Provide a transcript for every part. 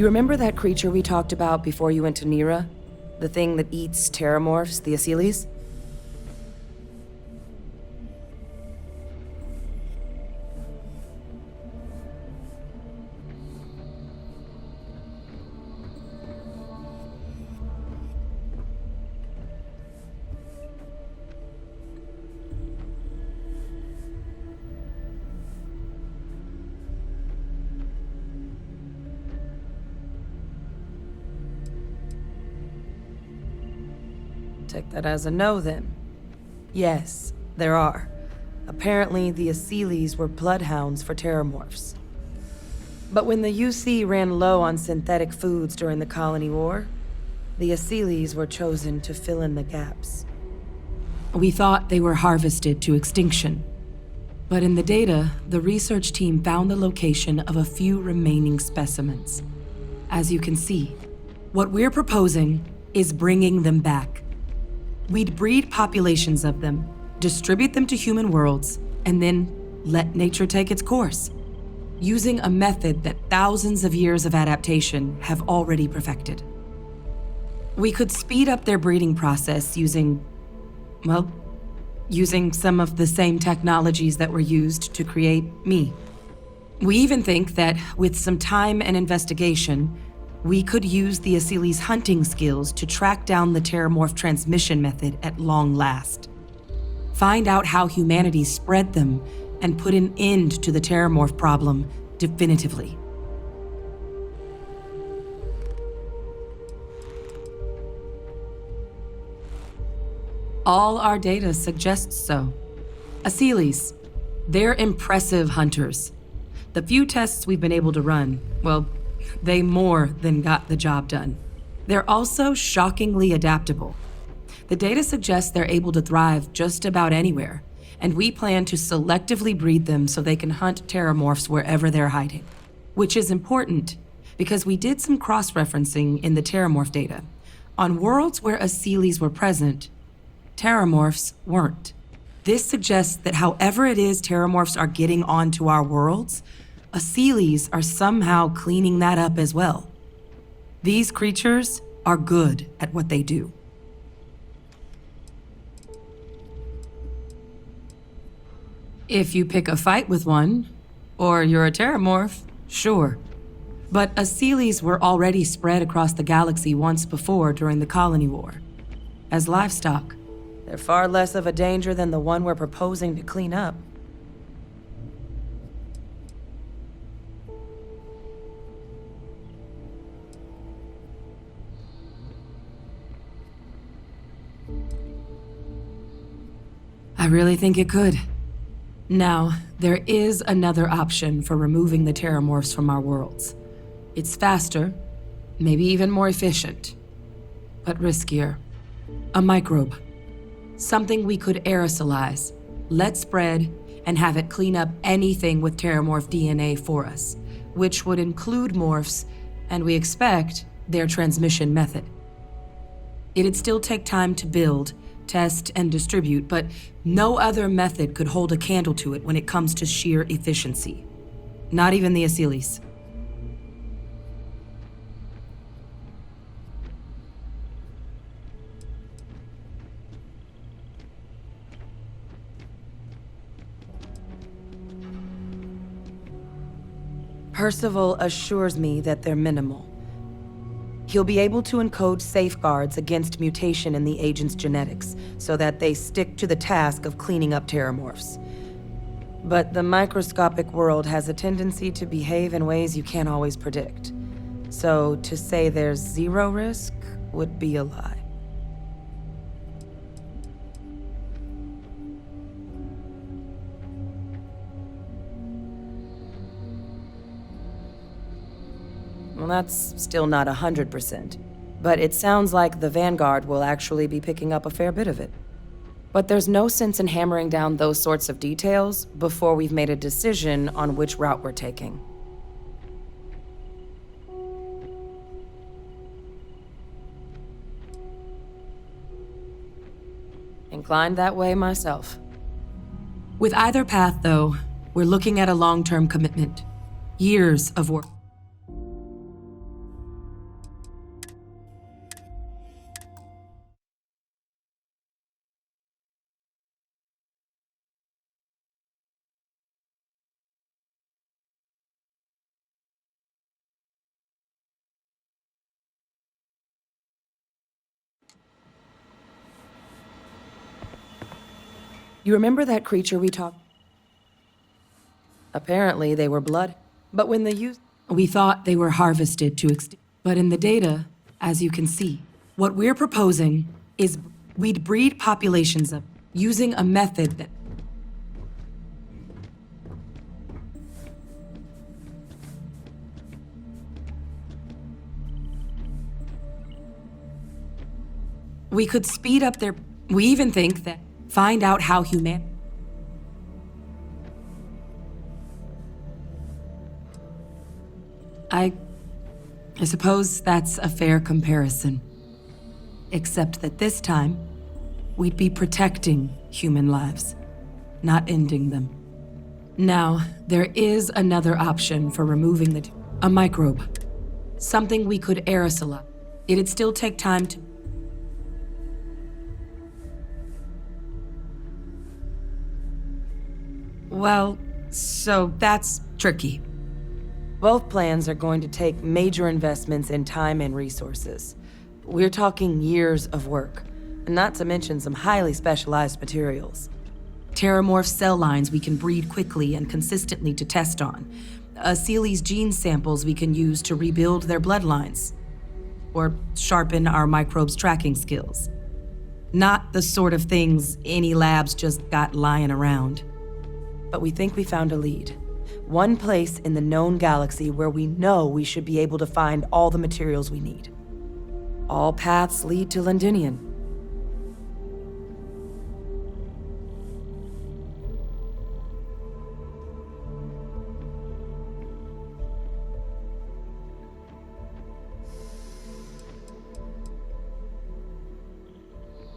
You remember that creature we talked about before you went to Nira? The thing that eats terramorphs, the Asyles? Take that as a no, then. Yes, there are. Apparently, the Asyles were bloodhounds for terramorphs. But when the UC ran low on synthetic foods during the Colony War, the Asyles were chosen to fill in the gaps. We thought they were harvested to extinction. But in the data, the research team found the location of a few remaining specimens. As you can see, what we're proposing is bringing them back. We'd breed populations of them, distribute them to human worlds, and then let nature take its course, using a method that thousands of years of adaptation have already perfected. We could speed up their breeding process using some of the same technologies that were used to create me. We even think that with some time and investigation, we could use the Asyles' hunting skills to track down the terramorph transmission method at long last. Find out how humanity spread them and put an end to the terramorph problem definitively. All our data suggests so. Asyles, they're impressive hunters. The few tests we've been able to run, they more than got the job done. They're also shockingly adaptable. The data suggests they're able to thrive just about anywhere, and we plan to selectively breed them so they can hunt terramorphs wherever they're hiding. Which is important, because we did some cross-referencing in the terramorph data. On worlds where Asyles were present, terramorphs weren't. This suggests that however it is terramorphs are getting onto our worlds, Asyles are somehow cleaning that up as well. These creatures are good at what they do. If you pick a fight with one, or you're a terramorph, sure. But Asyles were already spread across the galaxy once before during the Colony War. As livestock, they're far less of a danger than the one we're proposing to clean up. I really think it could. Now, there is another option for removing the terramorphs from our worlds. It's faster, maybe even more efficient, but riskier. A microbe. Something we could aerosolize, let spread, and have it clean up anything with terramorph DNA for us, which would include morphs, and we expect their transmission method. It'd still take time to build, test, and distribute, but no other method could hold a candle to it when it comes to sheer efficiency. Not even the Asyles. Percival assures me that they're minimal. He'll be able to encode safeguards against mutation in the agent's genetics, so that they stick to the task of cleaning up terramorphs. But the microscopic world has a tendency to behave in ways you can't always predict. So to say there's zero risk would be a lie. Well, that's still not 100%, but it sounds like the Vanguard will actually be picking up a fair bit of it. But there's no sense in hammering down those sorts of details before we've made a decision on which route we're taking. Inclined that way myself. With either path, though, we're looking at a long-term commitment. Years of work. You remember that creature we talked? Apparently, they were blood. But when the use... We thought they were harvested to but in the data, as you can see, what we're proposing is we'd breed populations of using a method that... We could speed up their... We even think that find out how human... I suppose that's a fair comparison. Except that this time, we'd be protecting human lives, not ending them. Now, there is another option for removing a microbe. Something we could aerosolize. It'd still take time to... Well, so that's tricky. Both plans are going to take major investments in time and resources. We're talking years of work, not to mention some highly specialized materials. Terramorph cell lines we can breed quickly and consistently to test on. Seely's gene samples we can use to rebuild their bloodlines. Or sharpen our microbes' tracking skills. Not the sort of things any labs just got lying around. But we think we found a lead. One place in the known galaxy where we know we should be able to find all the materials we need. All paths lead to Londinian.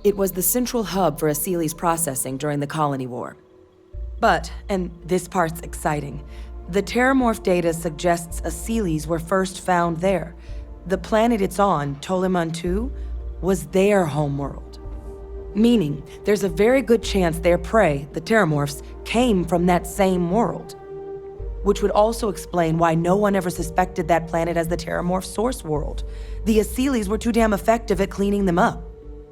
It was the central hub for Seely's processing during the Colony War. But, and this part's exciting, the Terramorph data suggests Seely's were first found there. The planet it's on, Toliman 2, was their homeworld. Meaning, there's a very good chance their prey, the Terramorphs, came from that same world. Which would also explain why no one ever suspected that planet as the Terramorph source world. The Seely's were too damn effective at cleaning them up.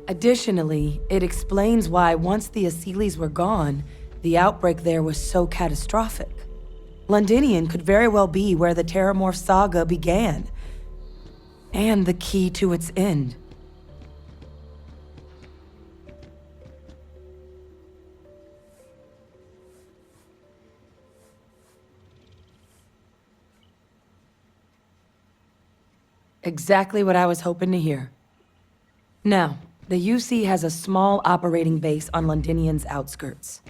Additionally, it explains why once the Seely's were gone, the outbreak there was so catastrophic. Londinian could very well be where the Terramorph saga began, and the key to its end. Exactly what I was hoping to hear. Now, the UC has a small operating base on Londinian's outskirts.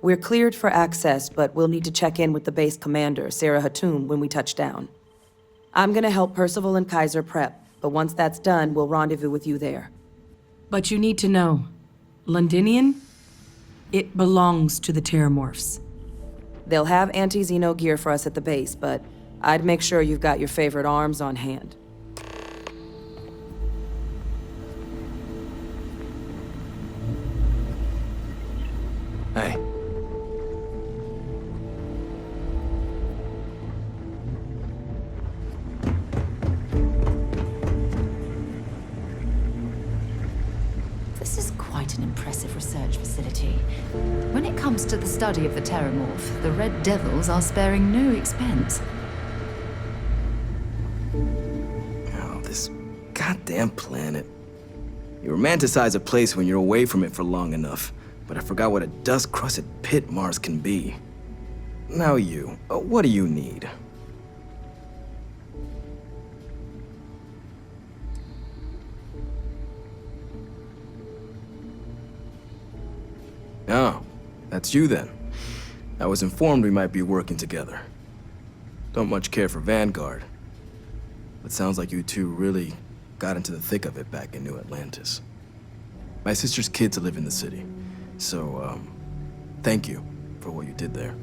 We're cleared for access, but we'll need to check in with the base commander, Sarah Hatum, when we touch down. I'm gonna help Percival and Kaiser prep, but once that's done, we'll rendezvous with you there. But you need to know, Londinian, it belongs to the Terramorphs. They'll have anti-Xeno gear for us at the base, but I'd make sure you've got your favorite arms on hand. Hey. This is quite an impressive research facility. When it comes to the study of the Terramorph, the Red Devils are sparing no expense. Oh, this goddamn planet. You romanticize a place when you're away from it for long enough, but I forgot what a dust-crusted pit Mars can be. Now you, what do you need? Oh, that's you then. I was informed we might be working together. Don't much care for Vanguard, but sounds like you two really got into the thick of it back in New Atlantis. My sister's kids live in the city, so, thank you for what you did there.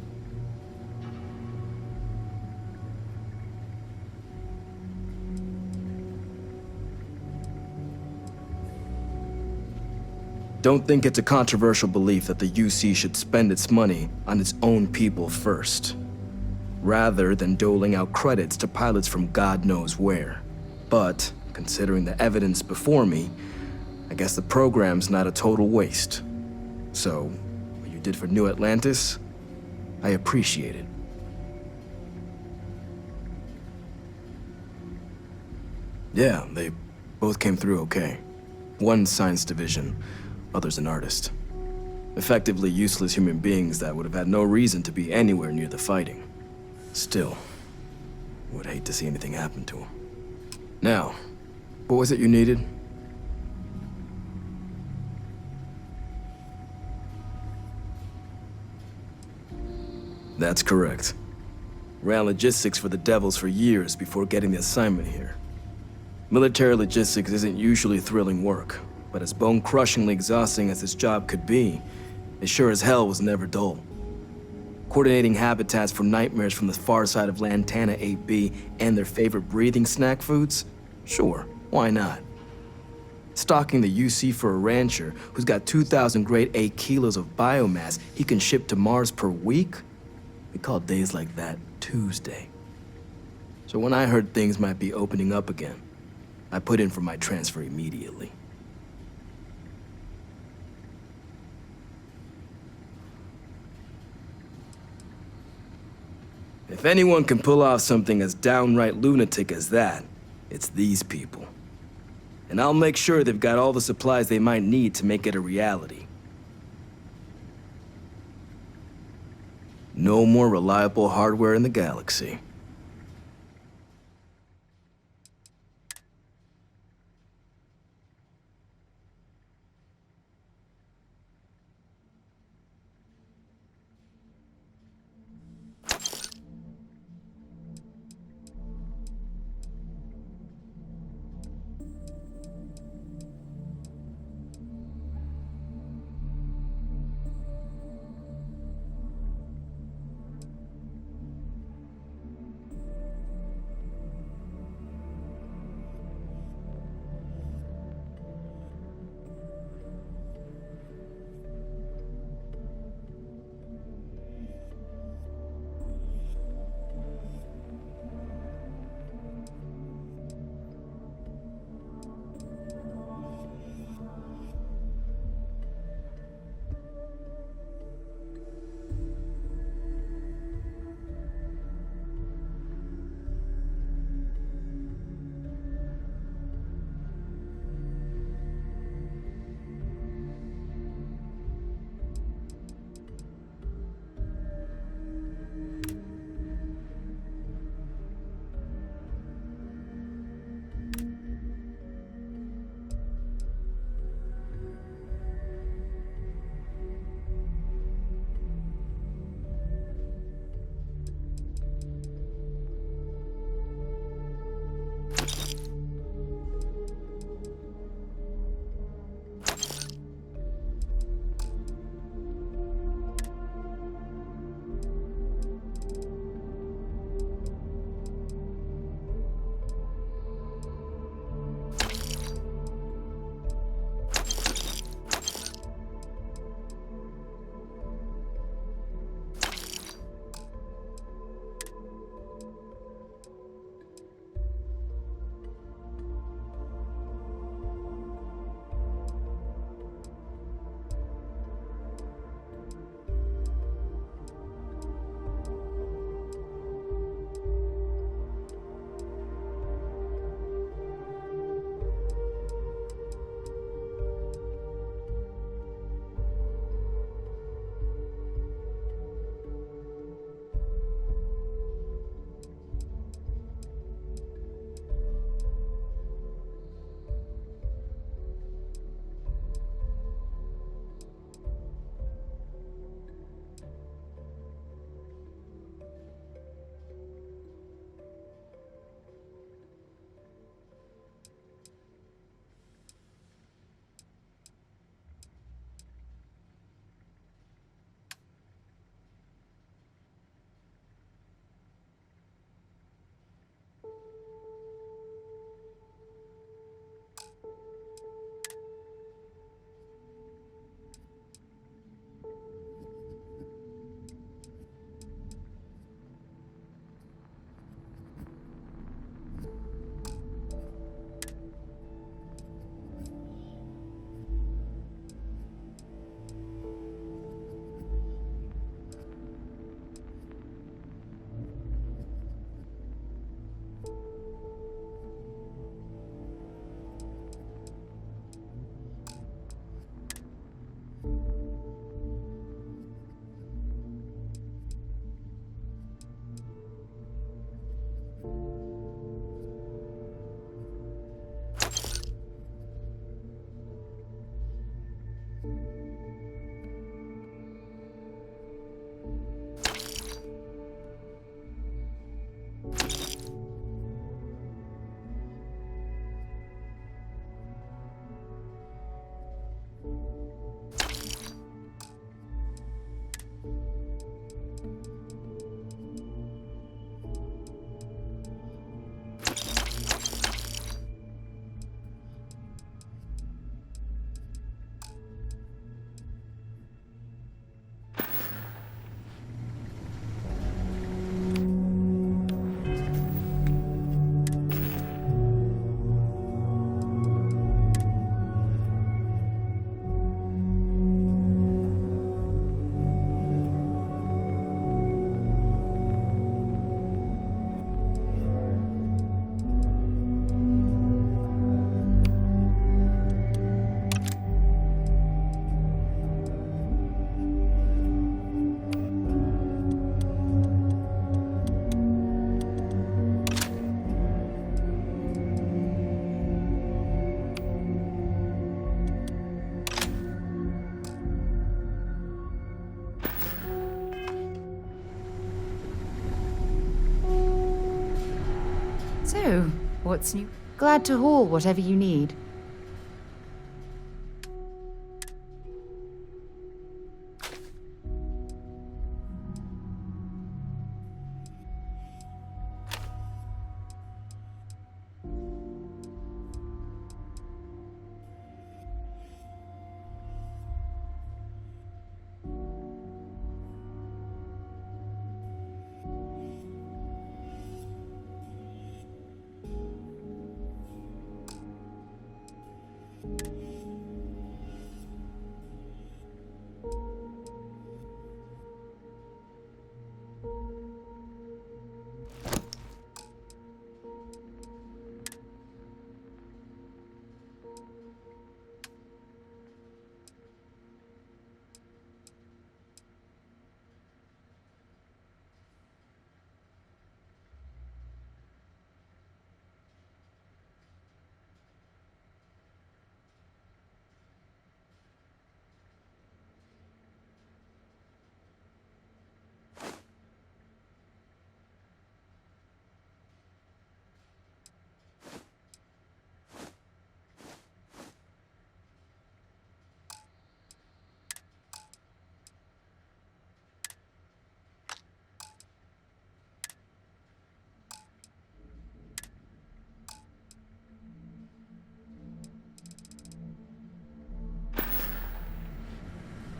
Don't think it's a controversial belief that the UC should spend its money on its own people first, rather than doling out credits to pilots from God knows where. But, considering the evidence before me, I guess the program's not a total waste. So, did for New Atlantis, I appreciate it. Yeah, they both came through okay. One science division, other's an artist. Effectively useless human beings that would have had no reason to be anywhere near the fighting. Still, would hate to see anything happen to them. Now, what was it you needed? That's correct. Ran logistics for the Devils for years before getting the assignment here. Military logistics isn't usually thrilling work, but as bone-crushingly exhausting as this job could be, it sure as hell was never dull. Coordinating habitats for nightmares from the far side of Lantana 8B and their favorite breathing snack foods? Sure, why not? Stocking the UC for a rancher who's got 2,000 grade A kilos of biomass he can ship to Mars per week? We call days like that Tuesday. So when I heard things might be opening up again, I put in for my transfer immediately. If anyone can pull off something as downright lunatic as that, it's these people. And I'll make sure they've got all the supplies they might need to make it a reality. No more reliable hardware in the galaxy. So, what's new? Glad to haul whatever you need.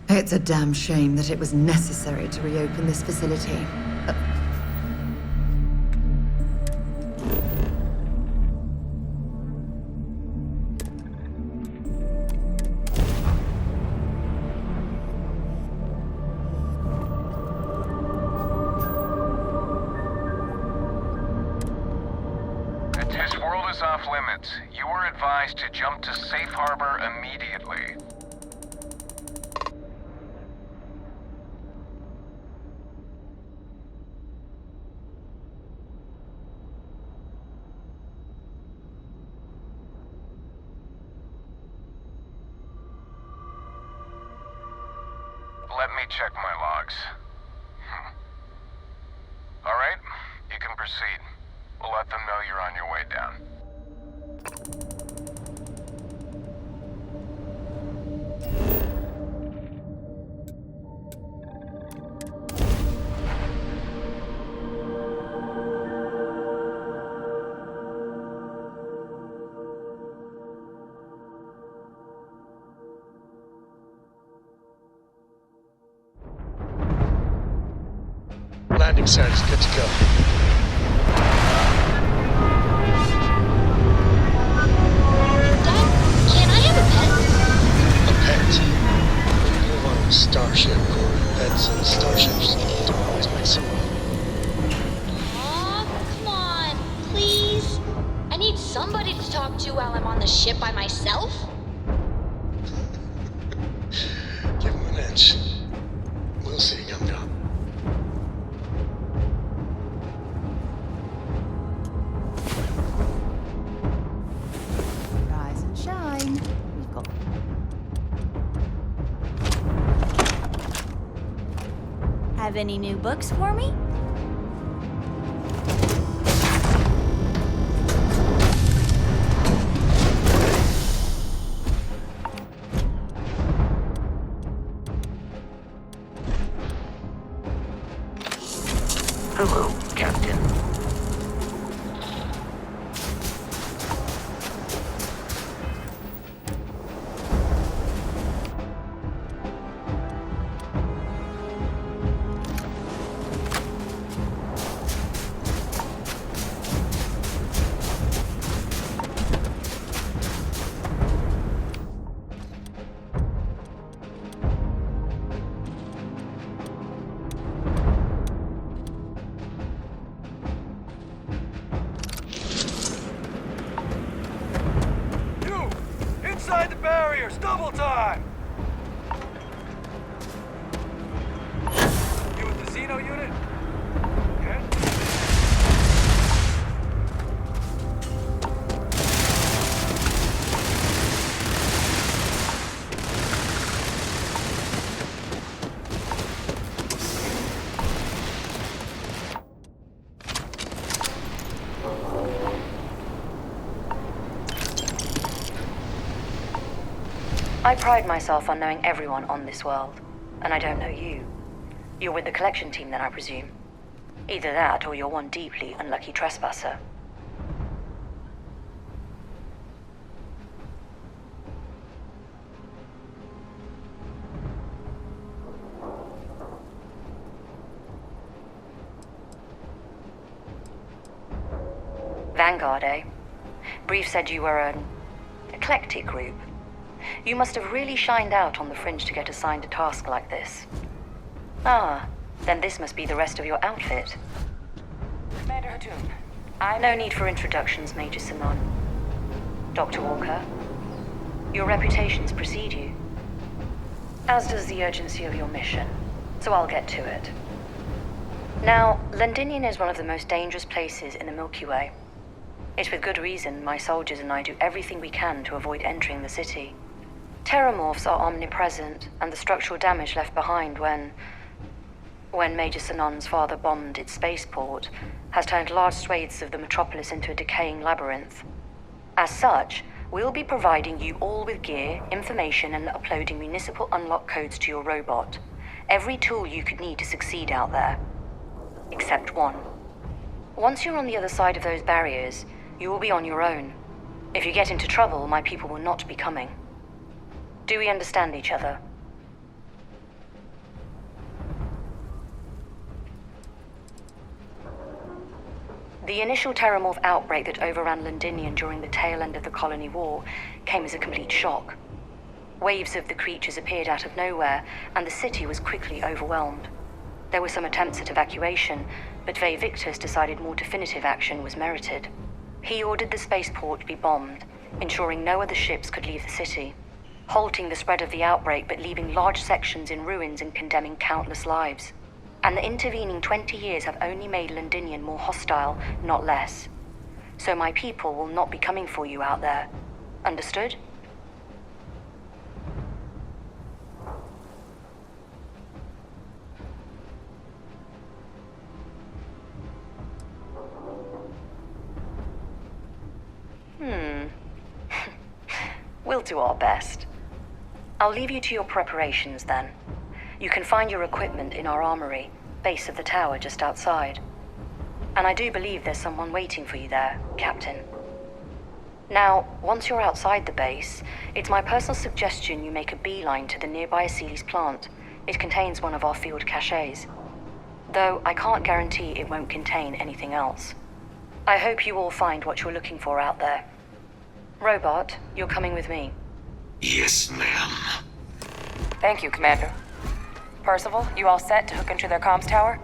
It's a damn shame that it was necessary to reopen this facility. This world is off limits. You were advised to jump to safe harbor immediately. Let me check my logs. All right, you can proceed. We'll let them know you're on your way down. Landing site is good to go. Dad, can I have a pet? A pet? We live on a starship, Corey. Pets and starships don't always mix them up. Aw, come on, please. I need somebody to talk to while I'm on the ship by myself. Give him an inch. We'll see, young guy. Rise and shine. We've got... Have any new books for me? Hello, Captain. Inside the barriers, double time! You with the Xeno unit? Okay. I pride myself on knowing everyone on this world, and I don't know you. You're with the collection team then, I presume. Either that, or you're one deeply unlucky trespasser. Vanguard, eh? Brief said you were an eclectic group. You must have really shined out on the fringe to get assigned a task like this. Ah, then this must be the rest of your outfit. Commander Hatoum, No need for introductions, Major Sanon. Dr. Walker, your reputations precede you. As does the urgency of your mission, so I'll get to it. Now, Londinian is one of the most dangerous places in the Milky Way. It's with good reason my soldiers and I do everything we can to avoid entering the city. Terramorphs are omnipresent, and the structural damage left behind when Major Sanon's father bombed its spaceport has turned large swathes of the metropolis into a decaying labyrinth. As such, we'll be providing you all with gear, information, and uploading municipal unlock codes to your robot. Every tool you could need to succeed out there. Except one. Once you're on the other side of those barriers, you will be on your own. If you get into trouble, my people will not be coming. Do we understand each other? The initial Terramorph outbreak that overran Londinian during the tail end of the Colony War came as a complete shock. Waves of the creatures appeared out of nowhere, and the city was quickly overwhelmed. There were some attempts at evacuation, but Ve Victus decided more definitive action was merited. He ordered the spaceport to be bombed, ensuring no other ships could leave the city, halting the spread of the outbreak but leaving large sections in ruins and condemning countless lives. And the intervening 20 years have only made Londinian more hostile, not less. So my people will not be coming for you out there. Understood? We'll do our best. I'll leave you to your preparations then. You can find your equipment in our armory, base of the tower just outside. And I do believe there's someone waiting for you there, Captain. Now, once you're outside the base, it's my personal suggestion you make a beeline to the nearby Aceles plant. It contains one of our field caches. Though I can't guarantee it won't contain anything else. I hope you all find what you're looking for out there. Robot, you're coming with me. Yes, ma'am. Thank you, Commander. Percival, you all set to hook into their comms tower?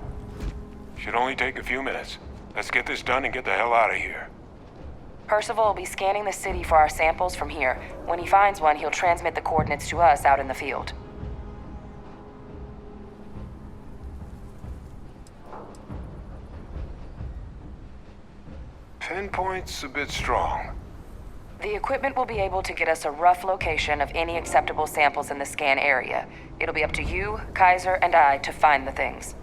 Should only take a few minutes. Let's get this done and get the hell out of here. Percival will be scanning the city for our samples from here. When he finds one, he'll transmit the coordinates to us out in the field. Pinpoint's a bit strong. The equipment will be able to get us a rough location of any acceptable samples in the scan area. It'll be up to you, Kaiser, and I to find the things.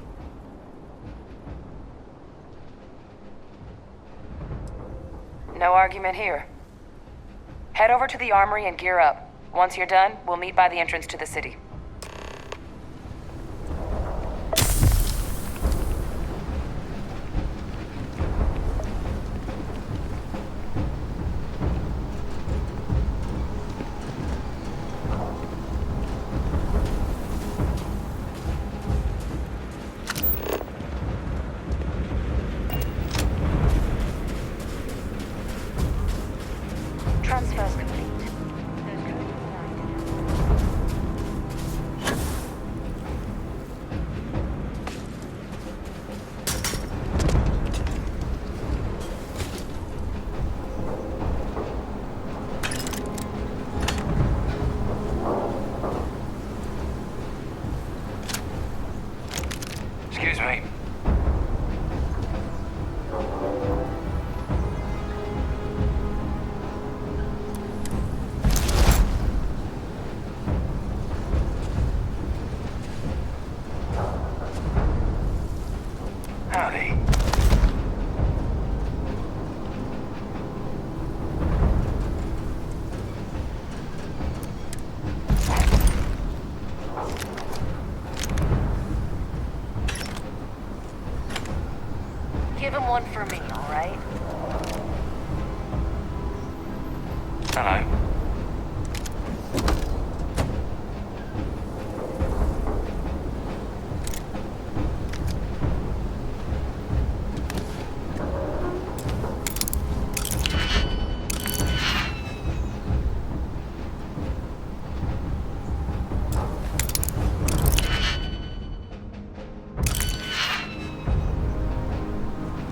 No argument here. Head over to the armory and gear up. Once you're done, we'll meet by the entrance to the city. Transfers complete. Those codes one for me, alright? Hello.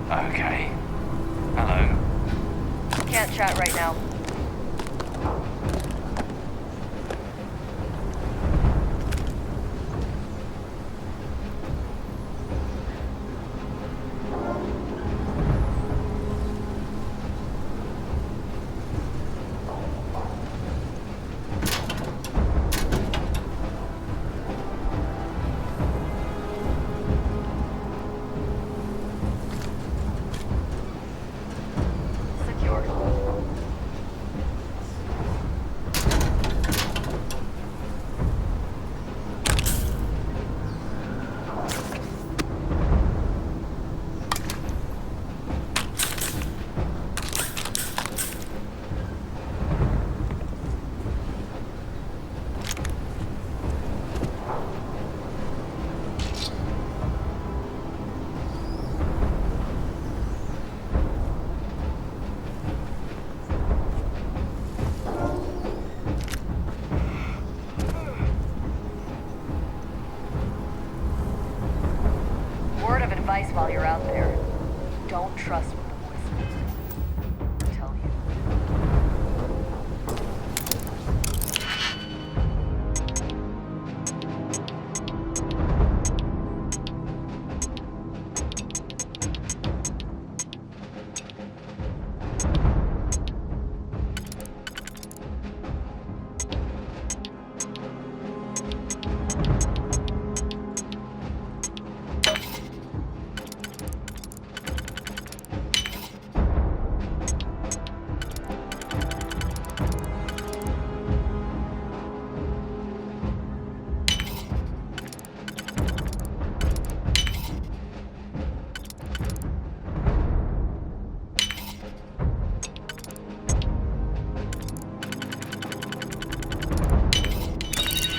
Okay. Hello. Can't chat right now. Secure. Word of advice while you're out there. Don't trust what the voices tell you.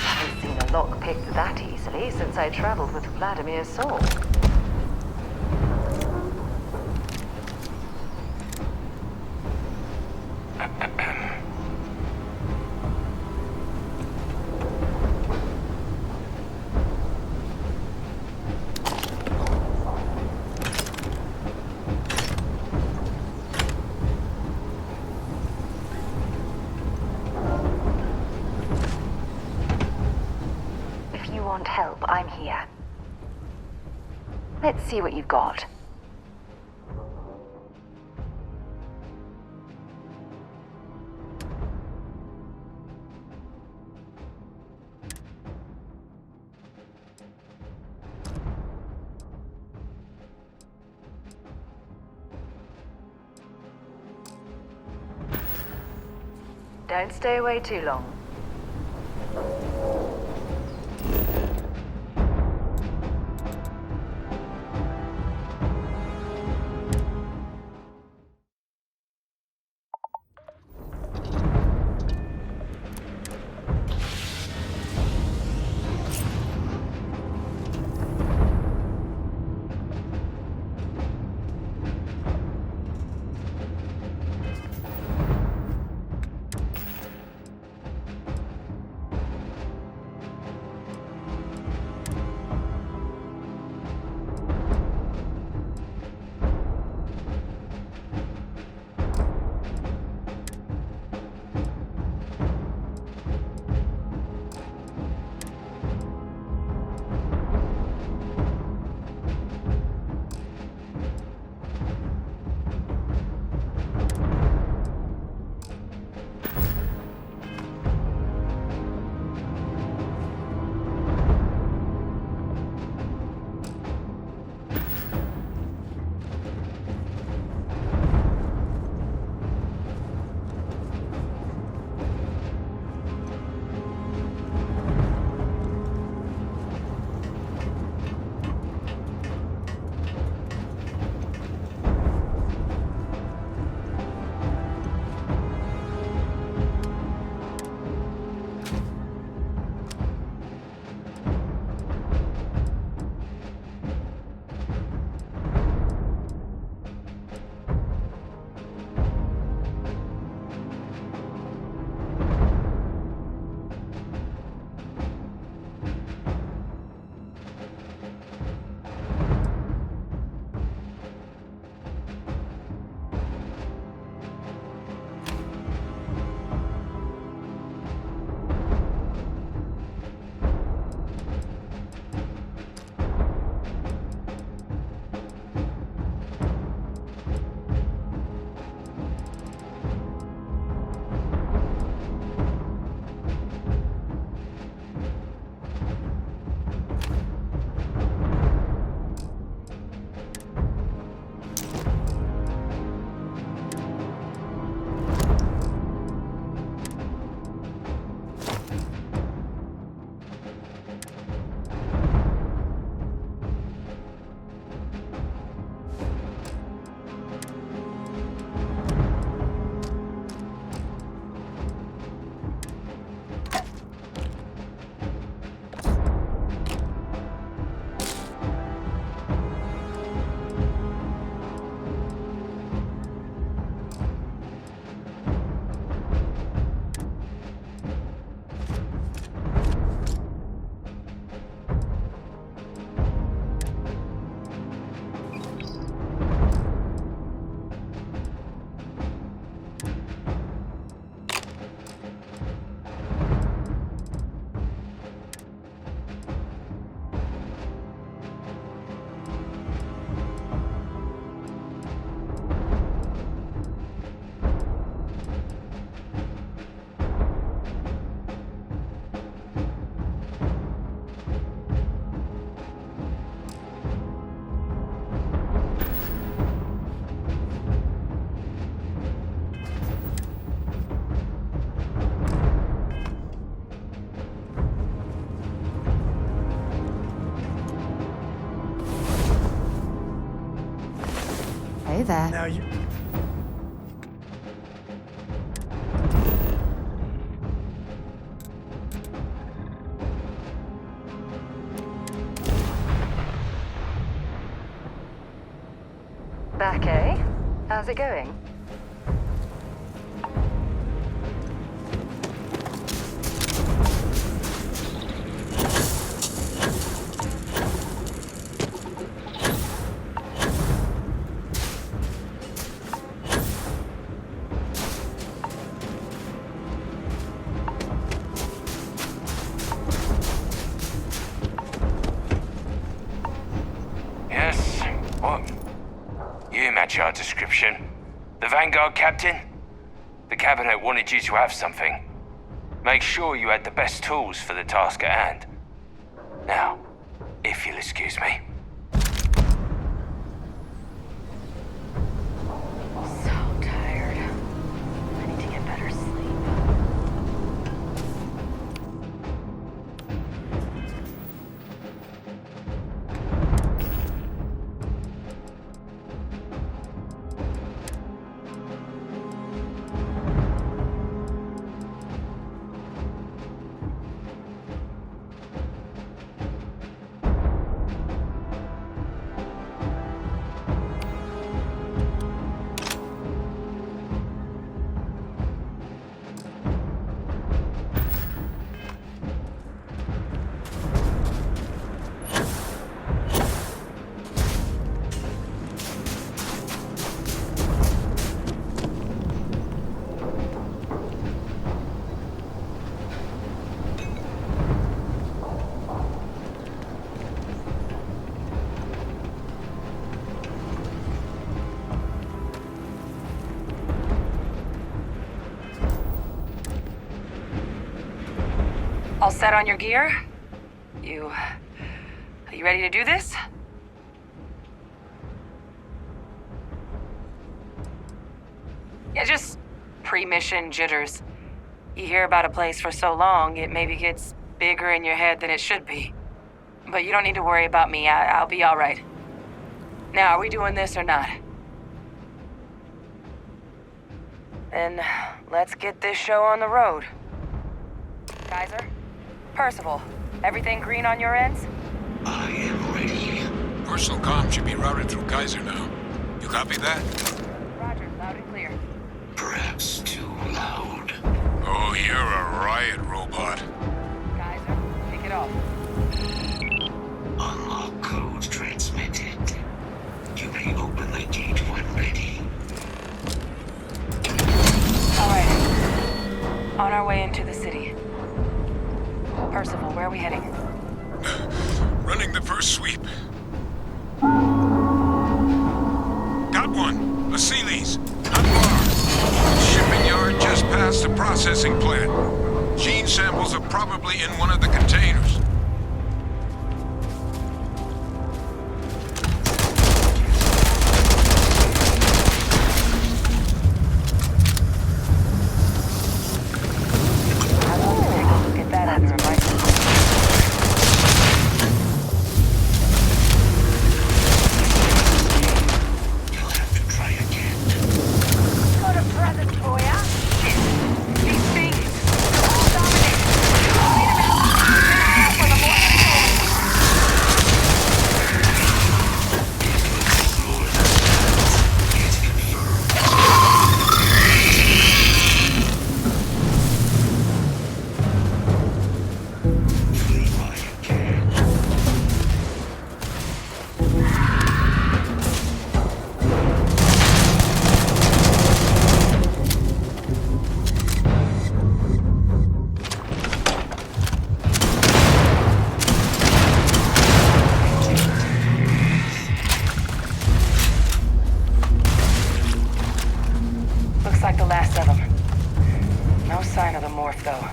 Haven't seen a lock picked that easily since I traveled with Vladimir's soul. If you want help, I'm here. Let's see what you've got. Don't stay away too long. there. Now you... Back, eh? How's it going? Yes? What? You match our description. The Vanguard captain? The cabinet wanted you to have something. Make sure you had the best tools for the task at hand. Now, if you'll excuse me. So tired. I need to get better sleep. All set on your gear? Are you ready to do this? Yeah, just pre-mission jitters. You hear about a place for so long, it maybe gets bigger in your head than it should be. But you don't need to worry about me. I'll be all right. Now, are we doing this or not? Then let's get this show on the road. Kaiser? Percival, everything green on your ends? I am ready. Personal comm should be routed through Kaiser now. You copy that? Roger, loud and clear. Perhaps too loud. Oh, you're a riot robot. Kaiser, kick it off. Unlock code transmitted. You may open the gate when ready. All right. On our way into the city. Percival, where are we heading? Running the first sweep. Got one. A Sealy's. Not far. Shipping yard just past the processing plant. Gene samples are probably in one of the containers. I'd love to take a look at that under a microscope. You'll have to try again. Got a present for ya. These things! Dominic! Wait about for the more Flee while you can. Looks like the last of them. No sign of the morph, though.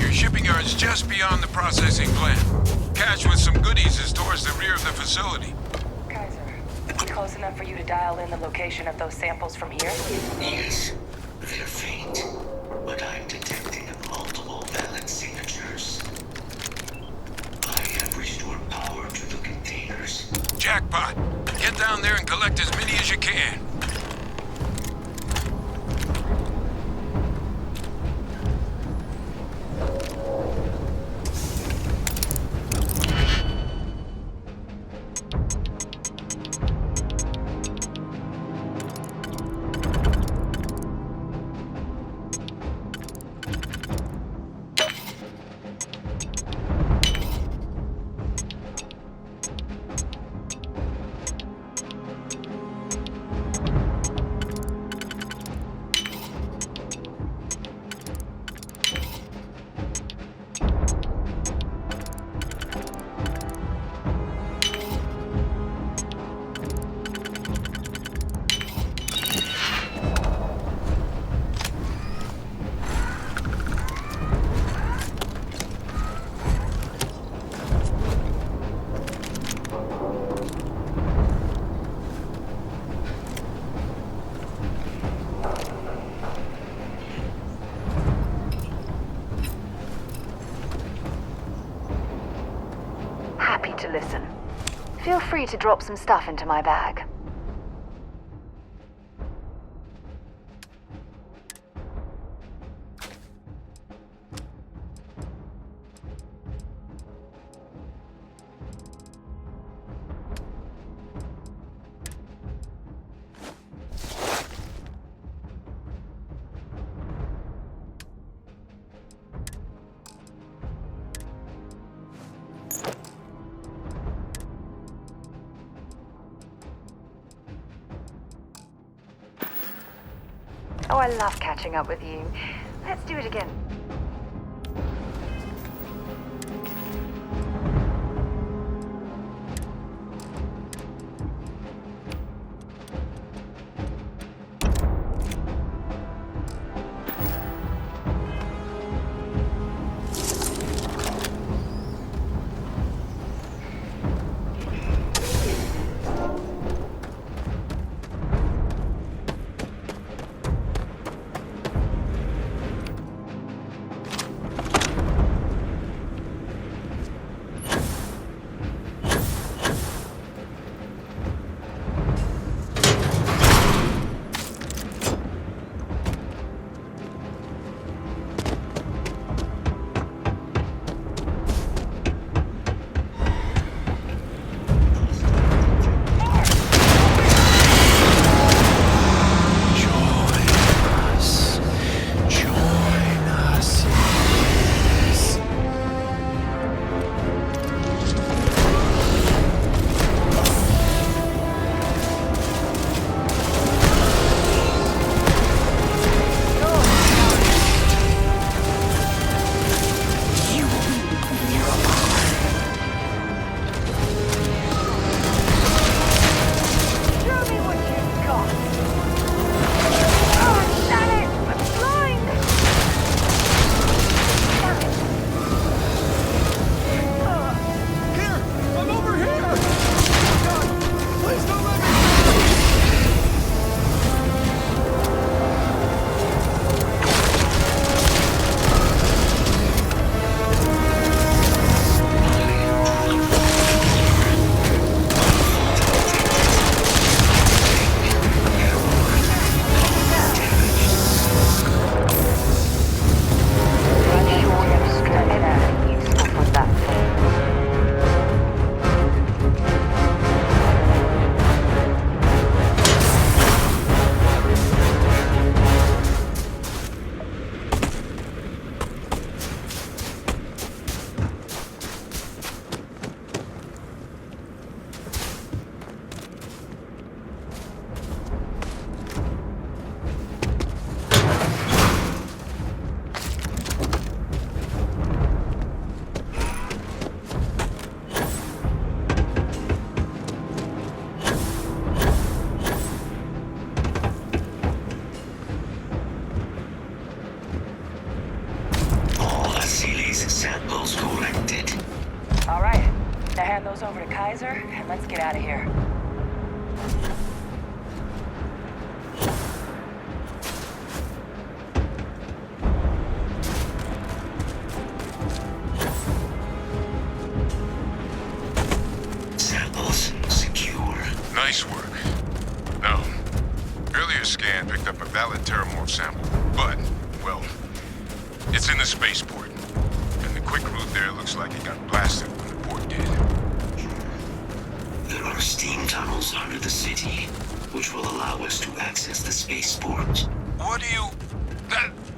Your shipping yard's just beyond the processing plant. Cache with some goodies is towards the rear of the facility. Kaiser, close enough for you to dial in the location of those samples from here? Yes, they're faint, but I'm detecting multiple valid signatures. I have restored power to the containers. Jackpot. Get down there and collect as many as you you can. Happy to listen. Feel free to drop some stuff into my bag. Oh, I love catching up with you. Let's do it again. Samples collected. All right. Now hand those over to Kaiser, and let's get out of here. Samples secure. Nice work. Now, It's in the spaceport. And the quick route there looks like it got blasted when the port did. There are steam tunnels under the city, which will allow us to access the spaceport. What do you...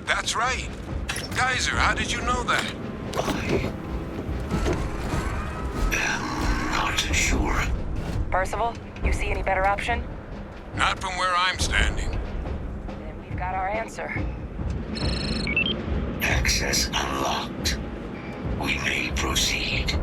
That's right. Kaiser, how did you know that? I am not sure. Percival, you see any better option? Not from where I'm standing. Then we've got our answer. Access unlocked. We may proceed.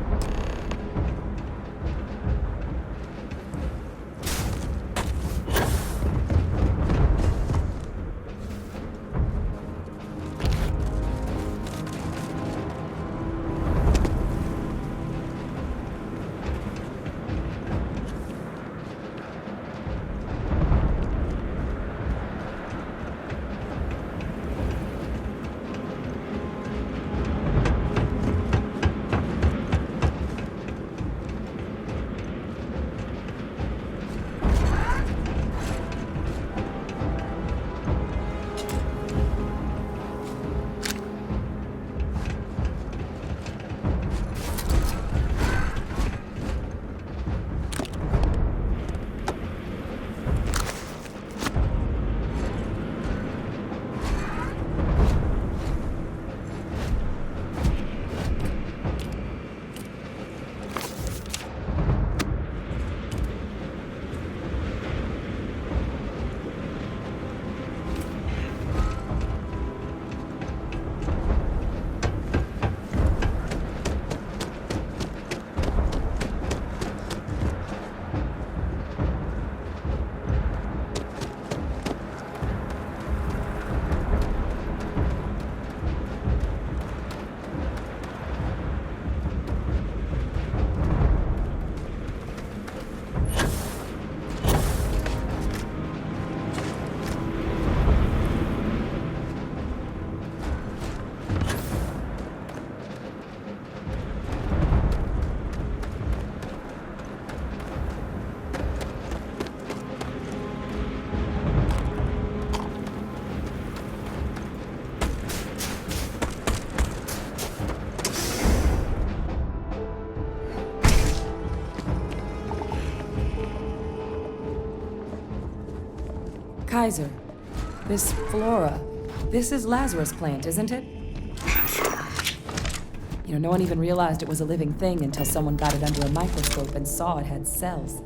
Kaiser, this flora, this is Lazarus plant, isn't it? You know, no one even realized it was a living thing until someone got it under a microscope and saw it had cells.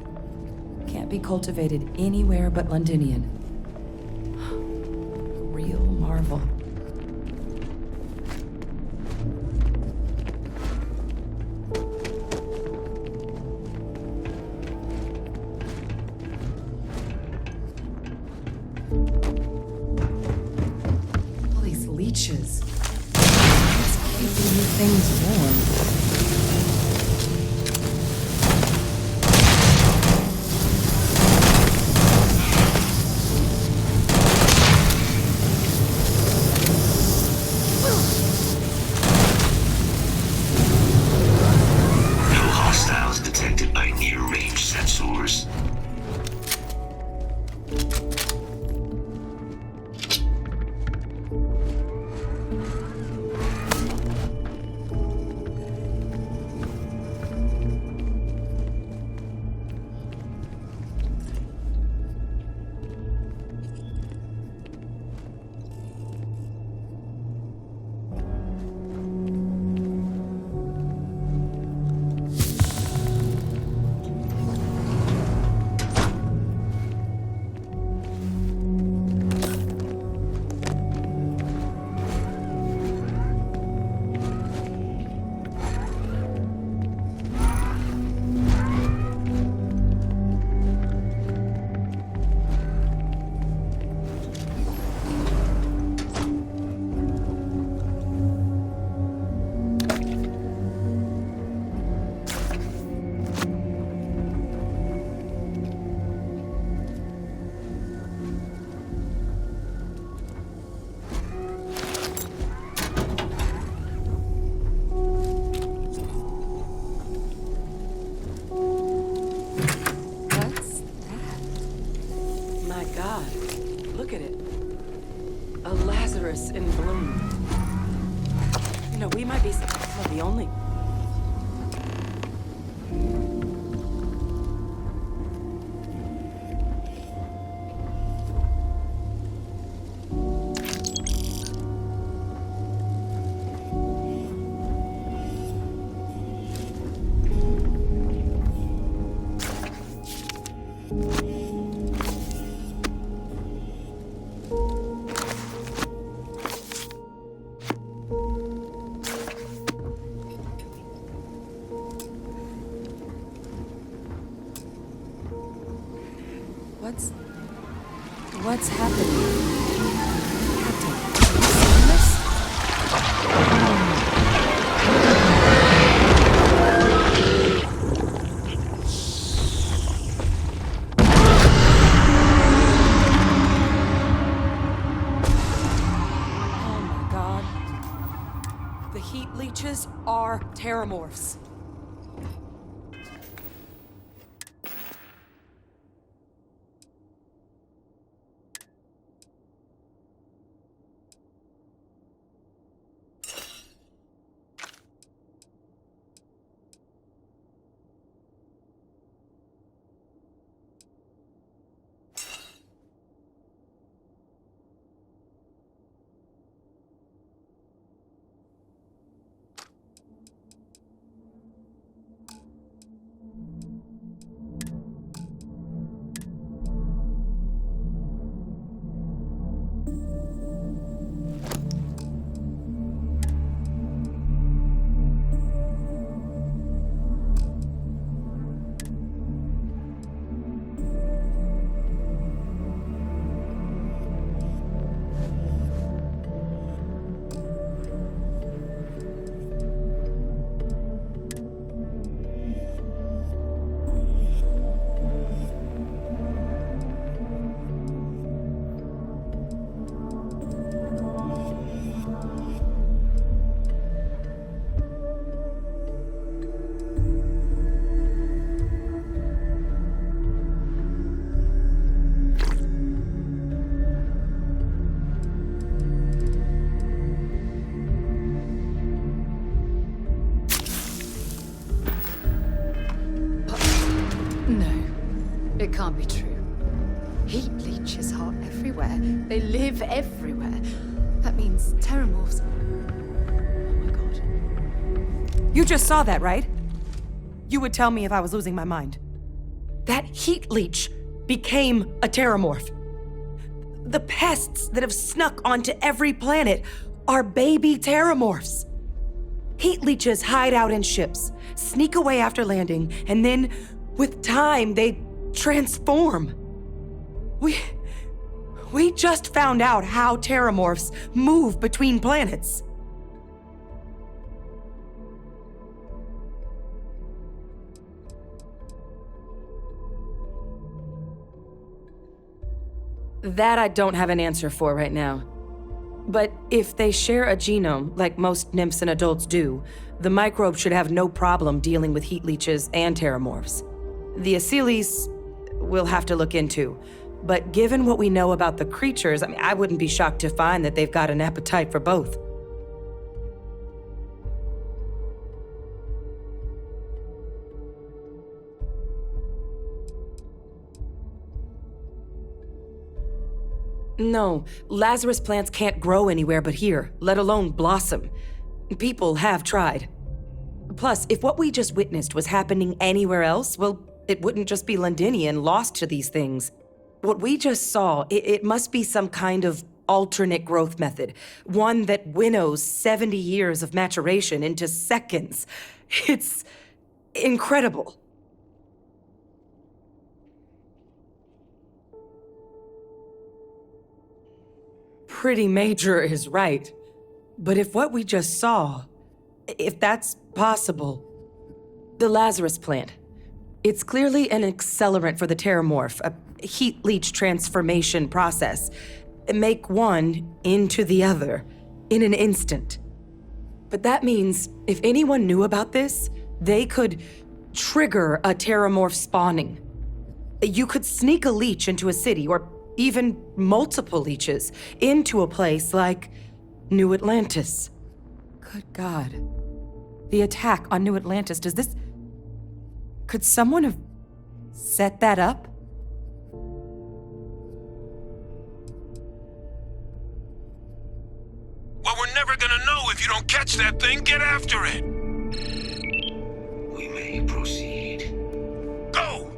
Can't be cultivated anywhere but Londinian. A real marvel. All these leeches. It's keeping you things warm. We might be some of the only... What's happening? Captain, are you seeing this? Oh my god. The heat leeches are terramorphs. It can't be true. Heat leeches are everywhere. They live everywhere. That means terramorphs. Oh my god. You just saw that, right? You would tell me if I was losing my mind. That heat leech became a terramorph. The pests that have snuck onto every planet are baby terramorphs. Heat leeches hide out in ships, sneak away after landing, and then, with time, they transform. We just found out how terramorphs move between planets. That I don't have an answer for right now. But if they share a genome, like most nymphs and adults do, the microbe should have no problem dealing with heat leeches and terramorphs. The Asylees, we'll have to look into. But given what we know about the creatures, I wouldn't be shocked to find that they've got an appetite for both. No, Lazarus plants can't grow anywhere but here, let alone blossom. People have tried. Plus, if what we just witnessed was happening anywhere else, well, it wouldn't just be Londinian lost to these things. What we just saw, it must be some kind of alternate growth method, one that winnows 70 years of maturation into seconds. It's incredible. Pretty major is right. But if what we just saw, if that's possible, the Lazarus plant, it's clearly an accelerant for the terramorph, a heat leech transformation process. Make one into the other in an instant. But that means if anyone knew about this, they could trigger a terramorph spawning. You could sneak a leech into a city, or even multiple leeches, into a place like New Atlantis. Good God. The attack on New Atlantis, does this... Could someone have set that up? Well, we're never gonna know if you don't catch that thing. Get after it. We may proceed. Go!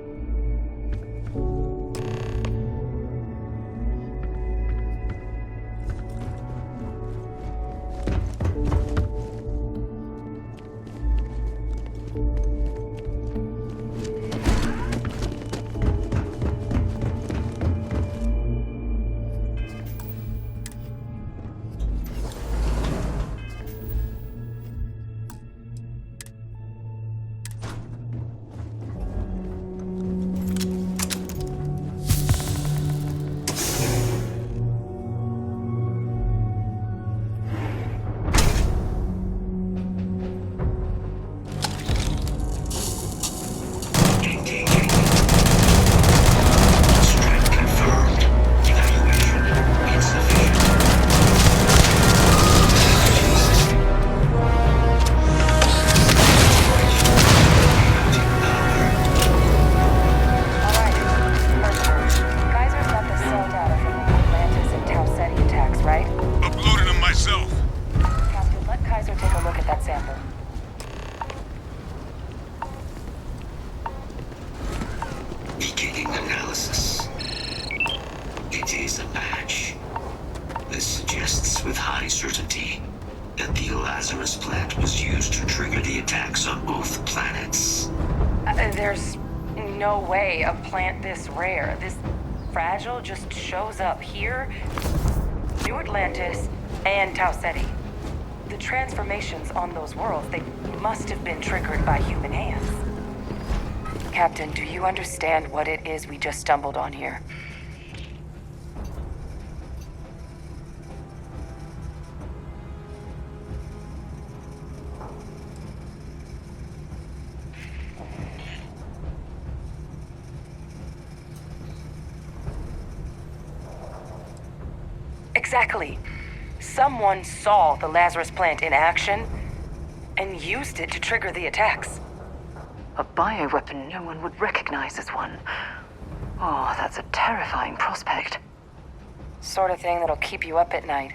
Beginning analysis. It is a match. This suggests with high certainty that the Lazarus plant was used to trigger the attacks on both planets. There's no way a plant this rare, this fragile, just shows up here, New Atlantis, and Tau Ceti. The transformations on those worlds, they must have been triggered by human hands. Captain, do you understand what it is we just stumbled on here? Exactly. Someone saw the Lazarus plant in action and used it to trigger the attacks. A bioweapon no one would recognize as one. Oh, that's a terrifying prospect. Sort of thing that'll keep you up at night.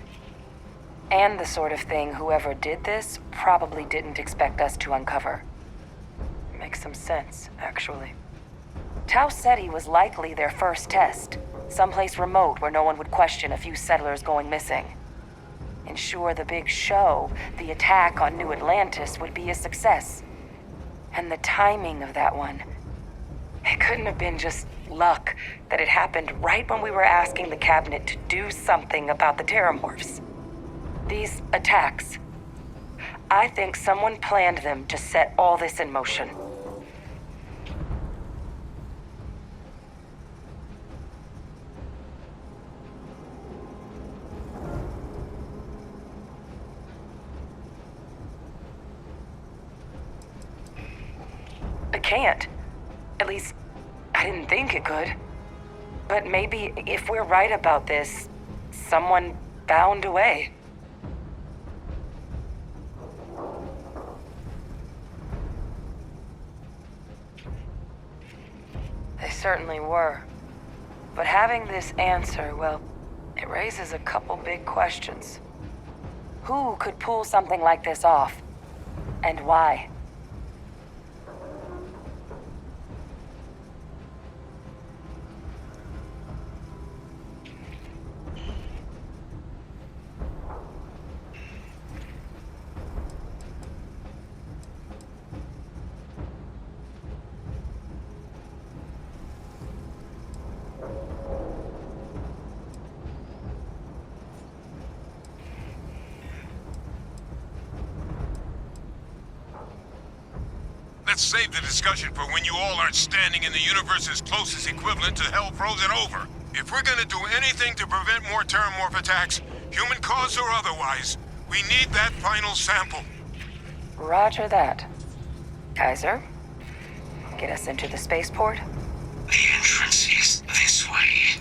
And the sort of thing whoever did this probably didn't expect us to uncover. Makes some sense, actually. Tau Ceti was likely their first test. Someplace remote where no one would question a few settlers going missing. Ensure the big show, the attack on New Atlantis, would be a success. And the timing of that one. It couldn't have been just luck that it happened right when we were asking the cabinet to do something about the terramorphs. These attacks. I think someone planned them to set all this in motion. It can't. At least, I didn't think it could. But maybe if we're right about this, someone found a way. They certainly were. But having this answer, well, it raises a couple big questions. Who could pull something like this off? And why? Let's save the discussion for when you all aren't standing in the universe's closest equivalent to hell frozen over. If we're gonna do anything to prevent more terramorph attacks, human cause or otherwise, we need that final sample. Roger that. Kaiser, get us into the spaceport? The entrance is this way.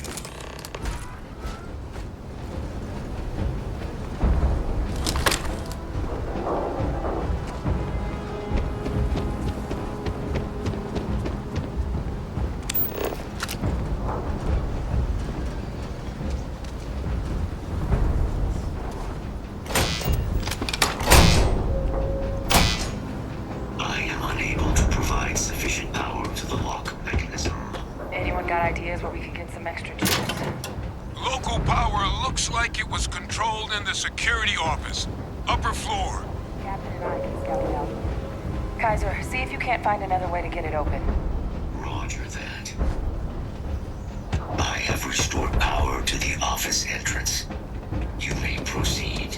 the security office. Upper floor. Captain and I can scout it out. Kaiser, see if you can't find another way to get it open. Roger that. I have restored power to the office entrance. You may proceed.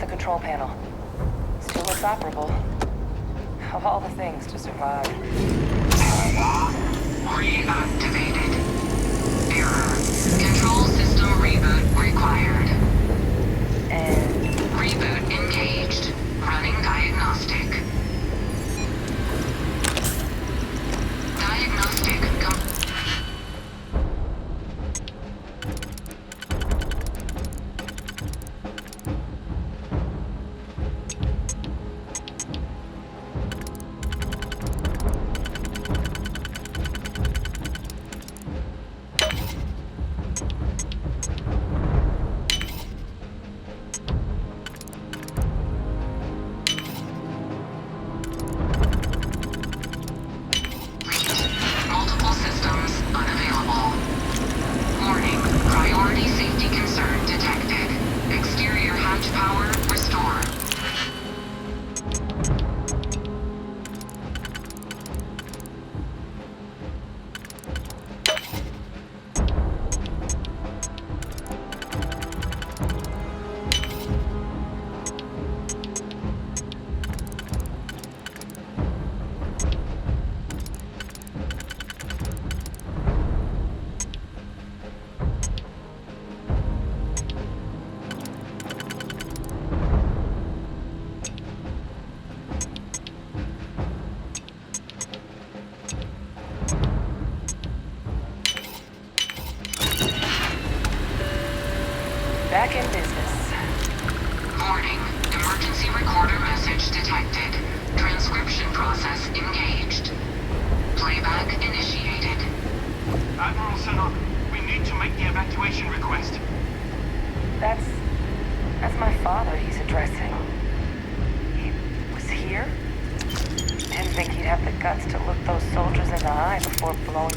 Control panel. Still looks operable. Of all the things to survive. Reactivated. Error. Control system reboot required. And... Reboot engaged. Running diagnostic. Diagnostic back in business. Warning. Emergency recorder message detected. Transcription process engaged. Playback initiated. Admiral Sinon, we need to make the evacuation request. That's my father he's addressing. He was here? Didn't think he'd have the guts to look those soldiers in the eye before blowing...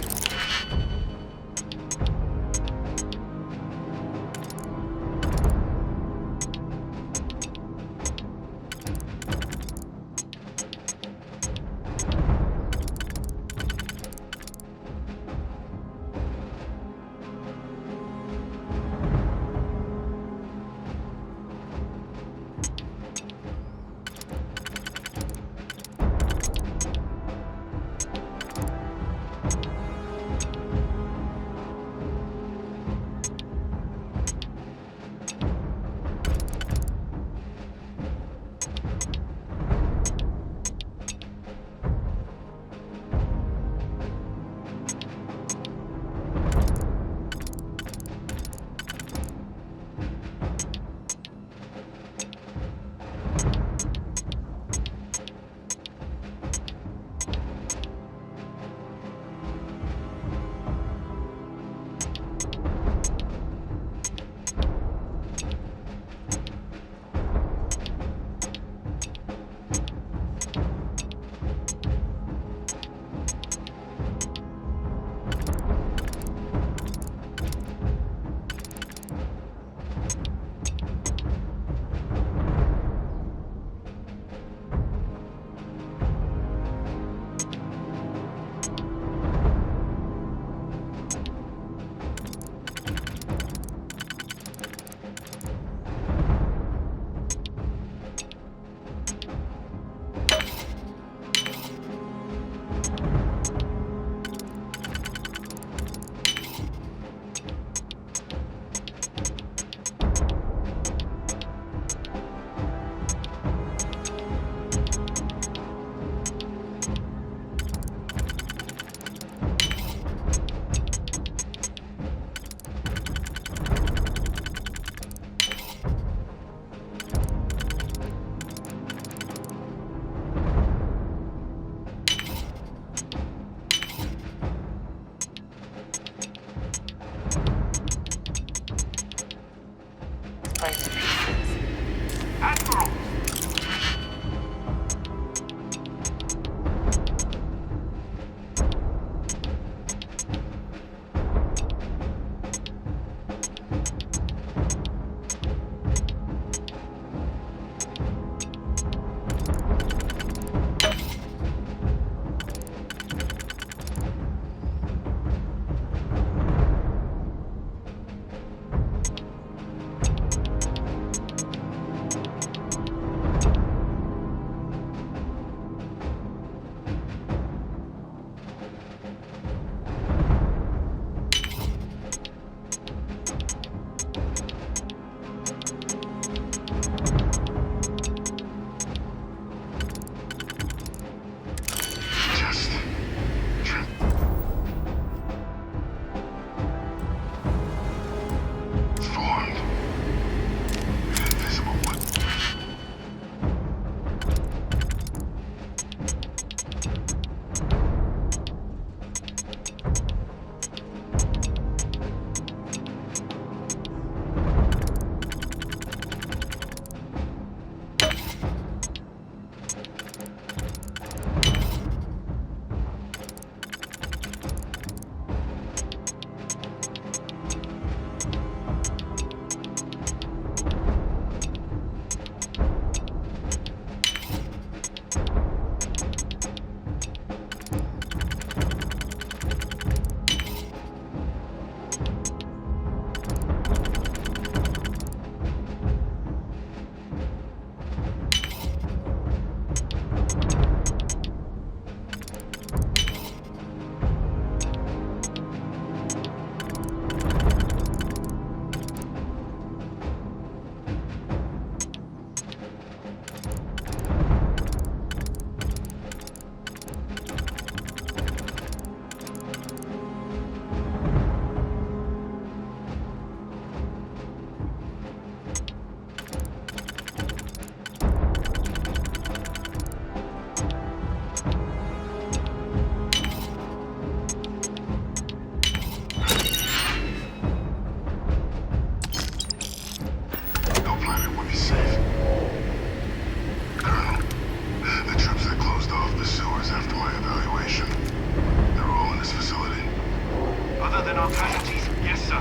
sooner than our casualties. Yes, sir.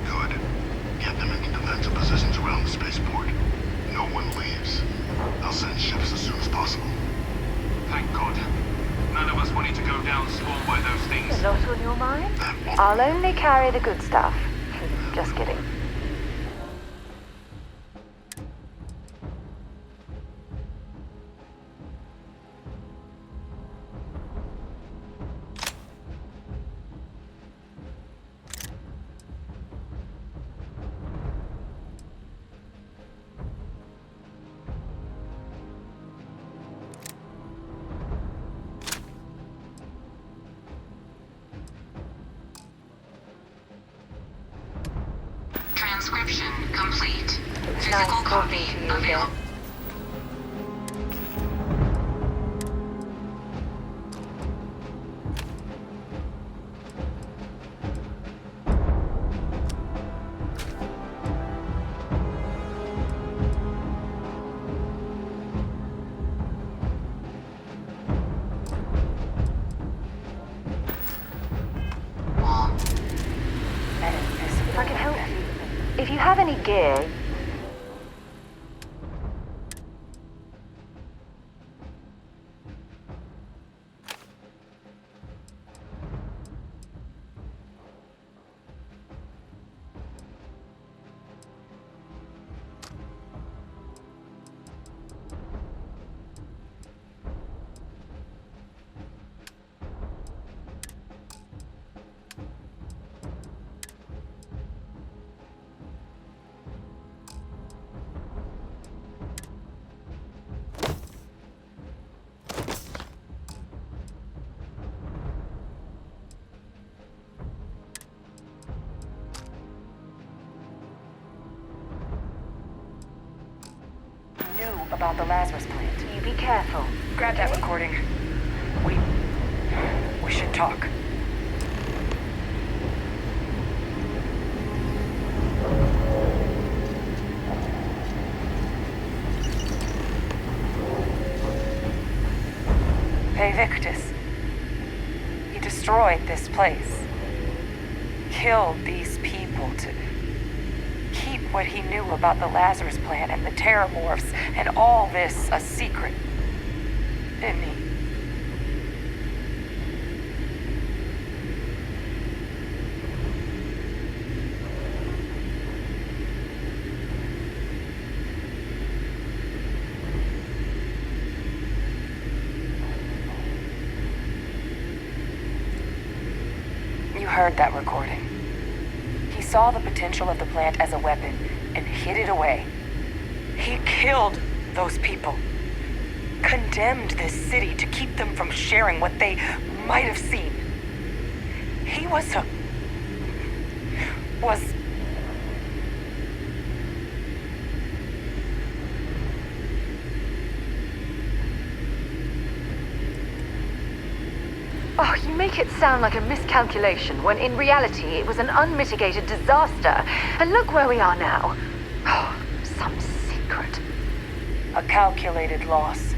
Good. Get them into defensive positions around the spaceport. No one leaves. I'll send ships as soon as possible. Thank God. None of us wanted to go down swarmed by those things. A lot on your mind? I'll only carry the good stuff. Just kidding. Transcription complete. Physical Nice copy talking to you available. again. If I can help you, if you have any gear, about the Lazarus plant. you be careful. Grab that recording. We should talk. Hey, Victus. He destroyed this place. Killed these people to keep what he knew about the Lazarus plant and the Terramorphs and all this a secret. Didn't he? You heard that recording. He saw the potential of the plant as a weapon and hid it away. He killed those people. Condemned this city to keep them from sharing what they might have seen. He was Oh, you make it sound like a miscalculation when in reality it was an unmitigated disaster. And look where we are now. Oh, some secret. a calculated loss.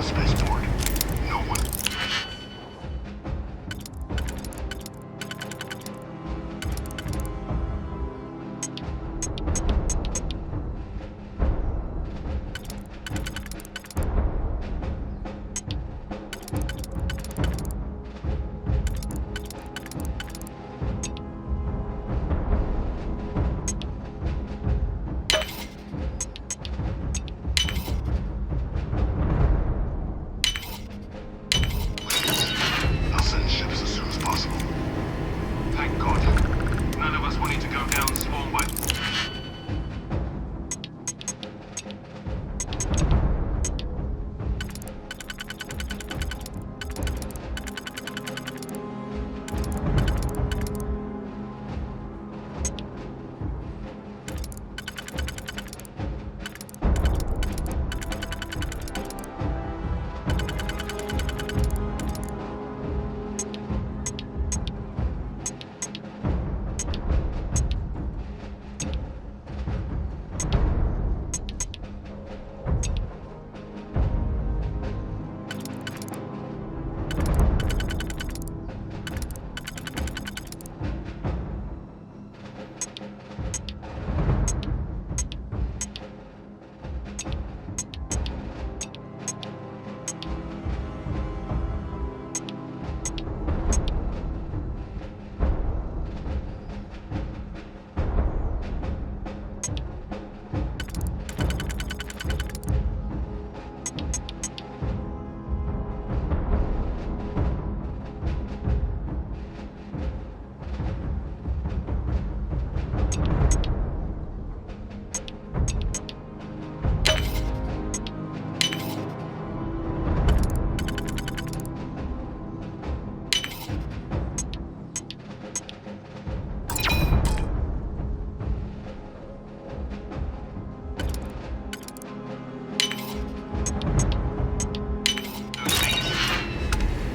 spaceport. No one. I'll send ships as soon as possible. Thank God. None of us wanted to go down swarm by...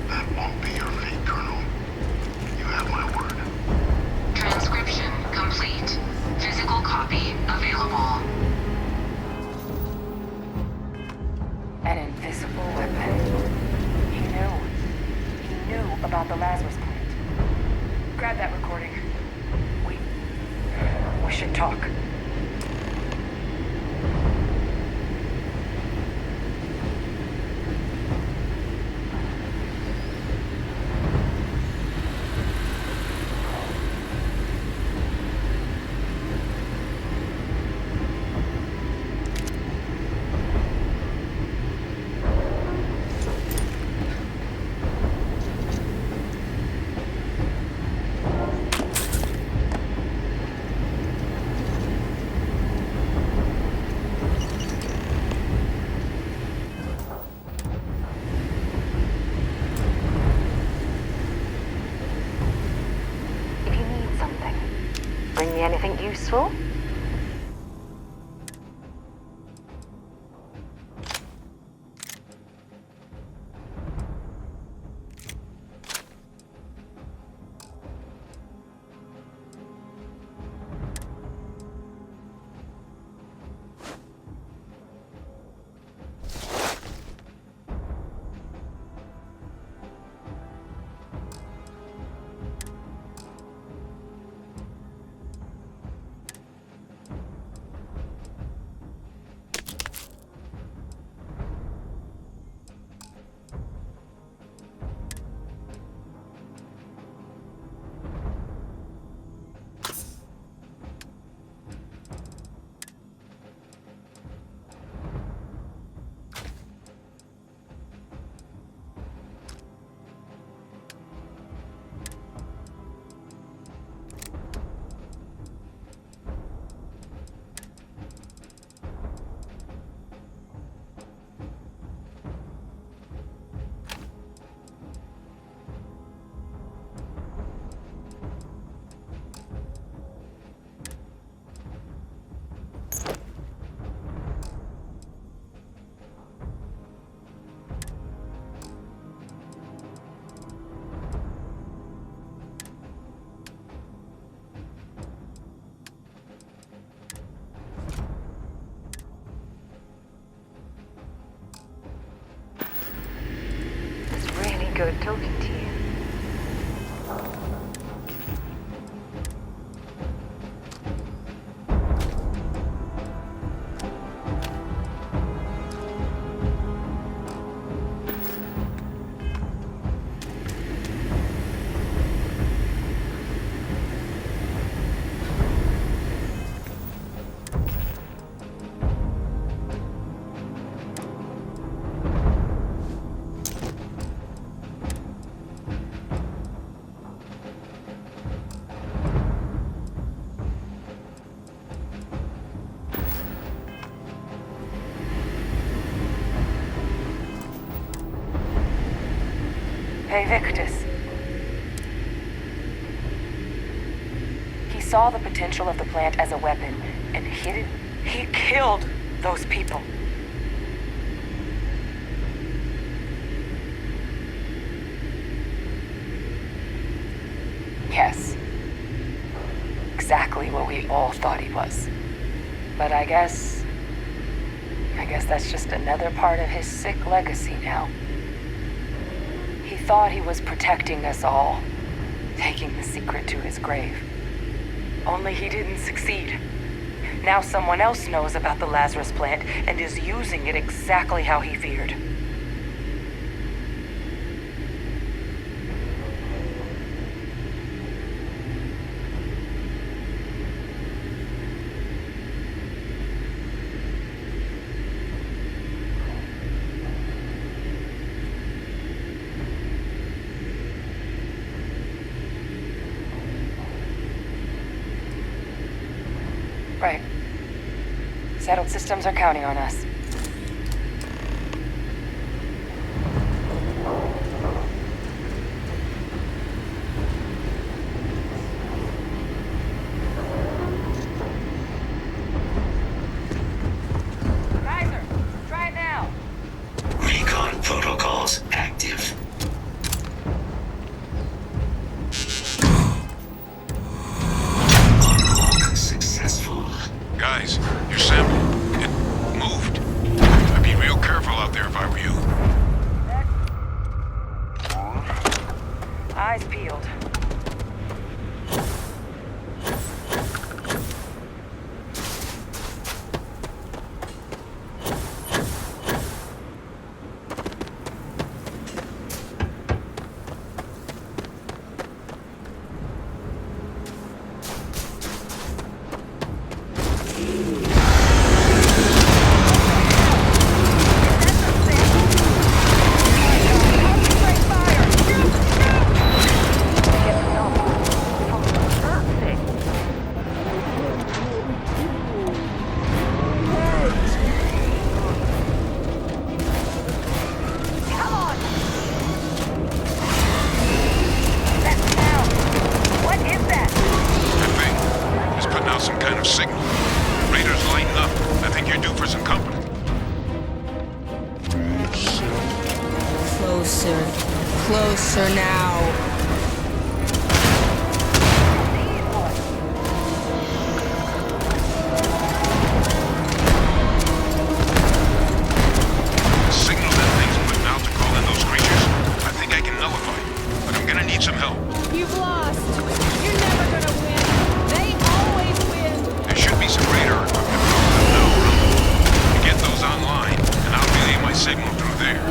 That won't be your fate, Colonel. You have my word. Transcription complete. Physical copy available. An invisible weapon. He knew. He knew about the Lazarus plant. Grab that recording. We should talk. If you need something, bring me anything useful. good talking to you. Hey, Victus. He saw the potential of the plant as a weapon and hid it. He killed those people. Yes. Exactly what we all thought he was. But I guess that's just another part of his sick legacy now. He thought he was protecting us all, taking the secret to his grave. Only he didn't succeed. Now someone else knows about the Lazarus plant and is using it exactly how he feared. Right. Settled systems are counting on us. Kaiser, try it now. Recon protocols active. Successful. Guys, your sample, it moved. I'd be real careful out there if I were you. Eyes peeled. Closer now. Some help. You've lost. You're never gonna win. They always win. There should be some radar equipment. No. You get those online, and I'll relay my signal through there.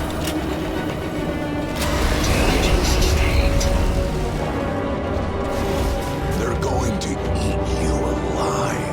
They're going to eat you alive.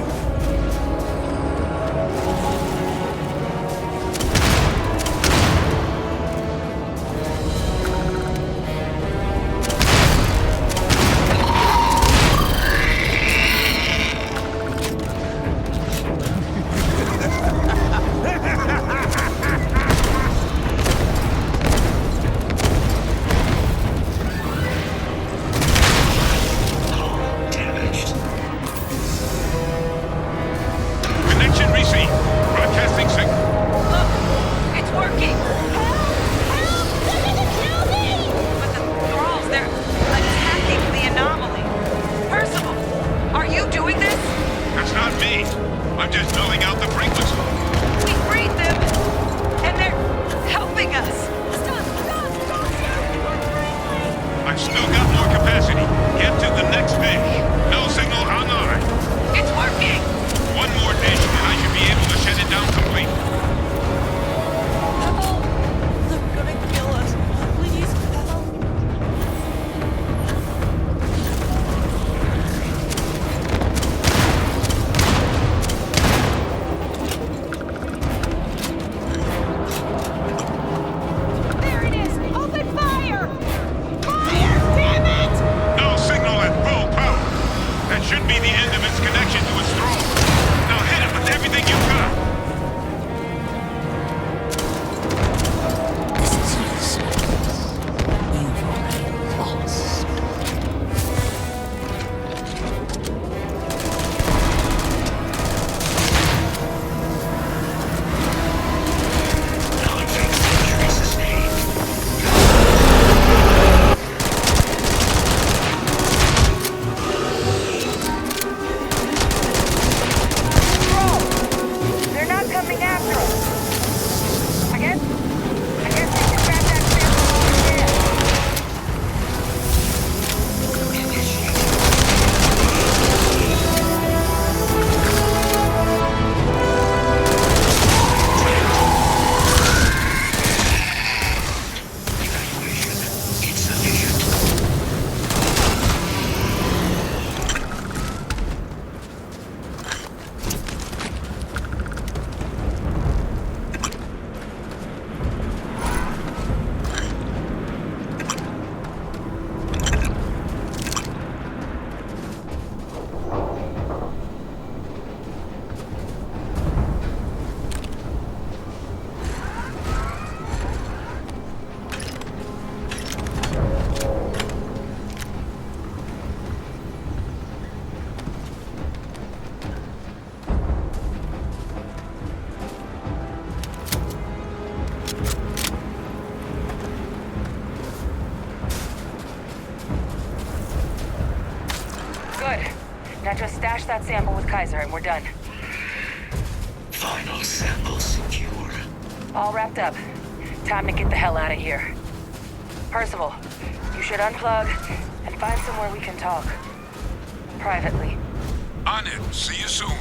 Now just stash that sample with Kaiser and we're done. Final sample secured. All wrapped up. Time to get the hell out of here. Percival, you should unplug and find somewhere we can talk. Privately. On it. See you soon.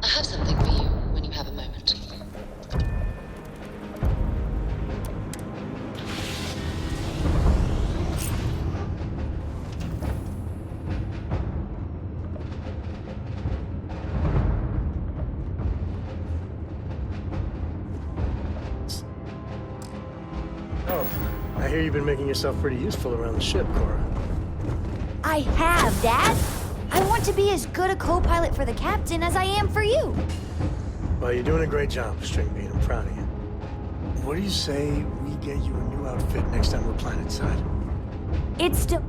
I have something for you when you have a moment. Oh, I hear you've been making yourself pretty useful around the ship, Cora. I have, Dad. I want to be as good a co-pilot for the captain as I am for you. Well, you're doing a great job, String Bean. I'm proud of you. What do you say we get you a new outfit next time we're planetside? It's still...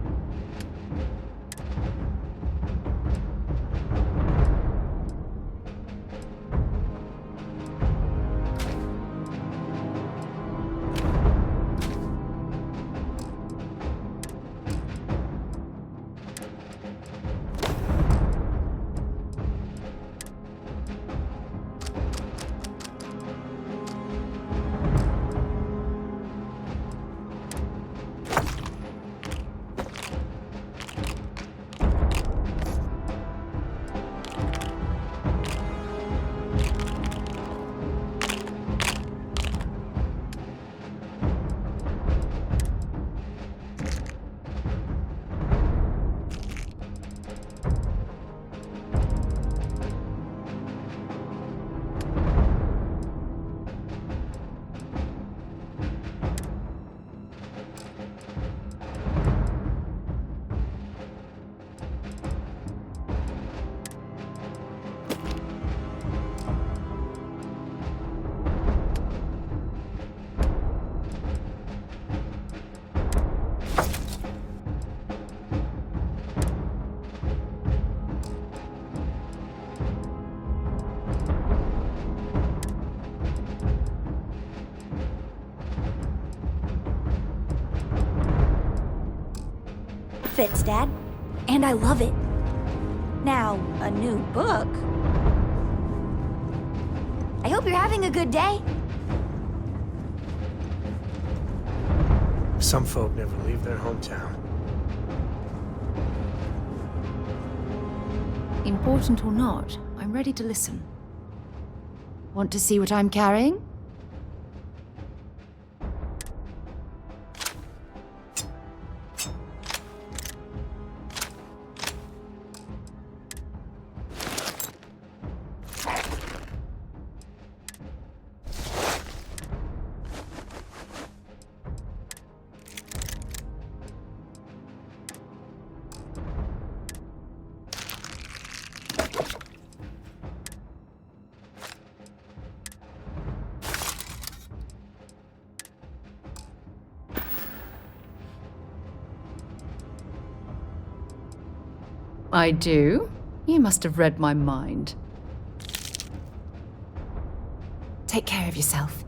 fits, Dad. And I love it. Now, a new book. I hope you're having a good day. Some folk never leave their hometown. Important or not, I'm ready to listen. Want to see what I'm carrying? I do. You must have read my mind. Take care of yourself.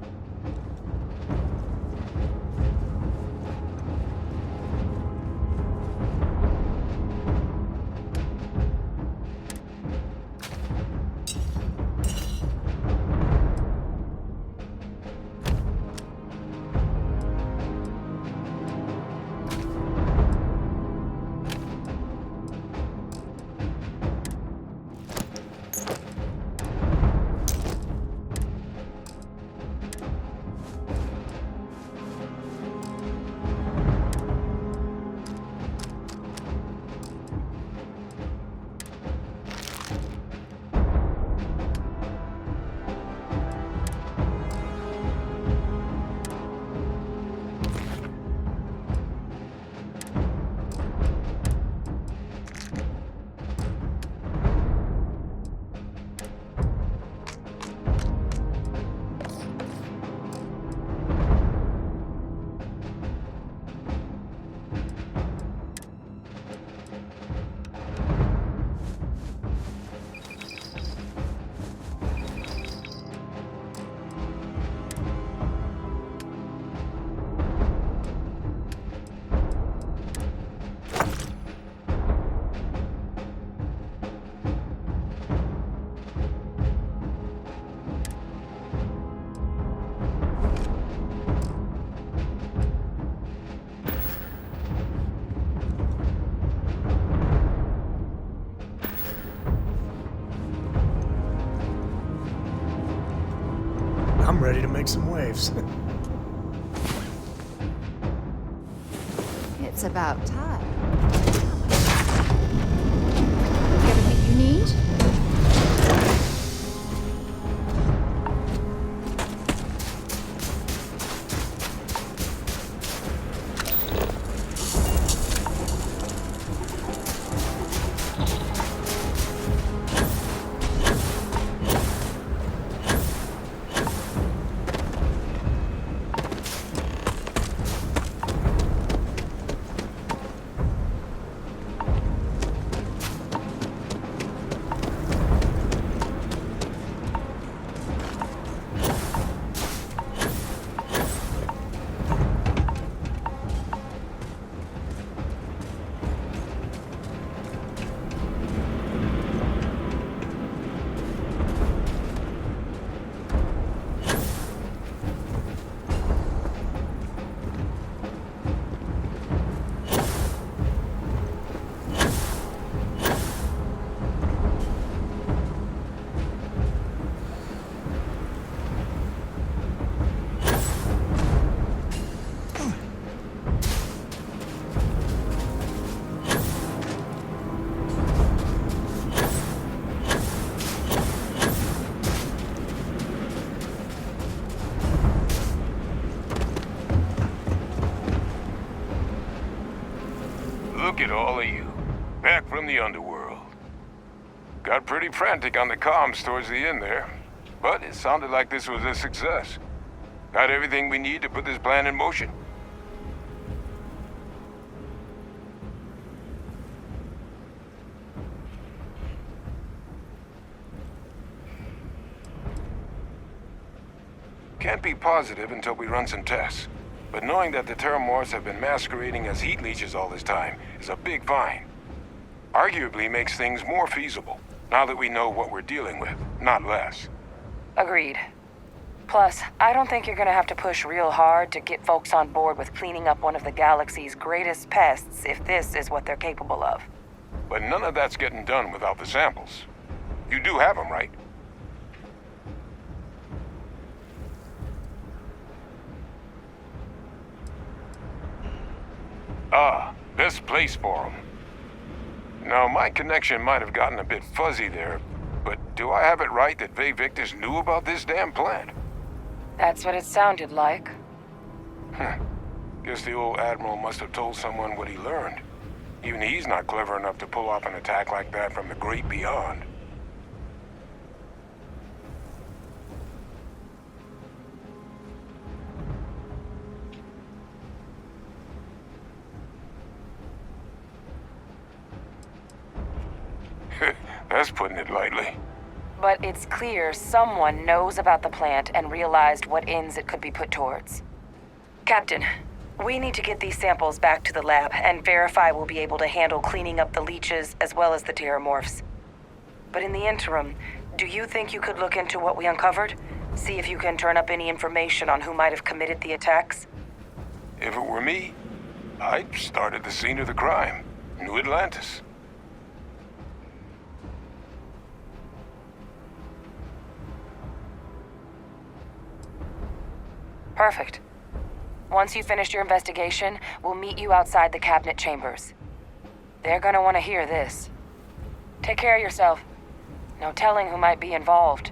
I'm ready to make some waves. It's about time. Everything you need? Look at all of you. Back from the underworld. Got pretty frantic on the comms towards the end there. But it sounded like this was a success. Got everything we need to put this plan in motion. Can't be positive until we run some tests. But knowing that the Terramorphs have been masquerading as heat leeches all this time is a big find. Arguably makes things more feasible, now that we know what we're dealing with, not less. Agreed. Plus, I don't think you're gonna have to push real hard to get folks on board with cleaning up one of the galaxy's greatest pests if this is what they're capable of. But none of that's getting done without the samples. You do have them, right? Ah, best place for them. Now, my connection might have gotten a bit fuzzy there, but do I have it right that Ve Victus knew about this damn plant? That's what it sounded like. Guess the old Admiral must have told someone what he learned. Even he's not clever enough to pull off an attack like that from the great beyond. That's putting it lightly. But it's clear someone knows about the plant and realized what ends it could be put towards. Captain, we need to get these samples back to the lab and verify we'll be able to handle cleaning up the leeches as well as the Terramorphs. But in the interim, do you think you could look into what we uncovered? See if you can turn up any information on who might have committed the attacks? If it were me, I'd start at the scene of the crime, New Atlantis. Perfect. Once you've finished your investigation, we'll meet you outside the cabinet chambers. They're gonna want to hear this. Take care of yourself. No telling who might be involved.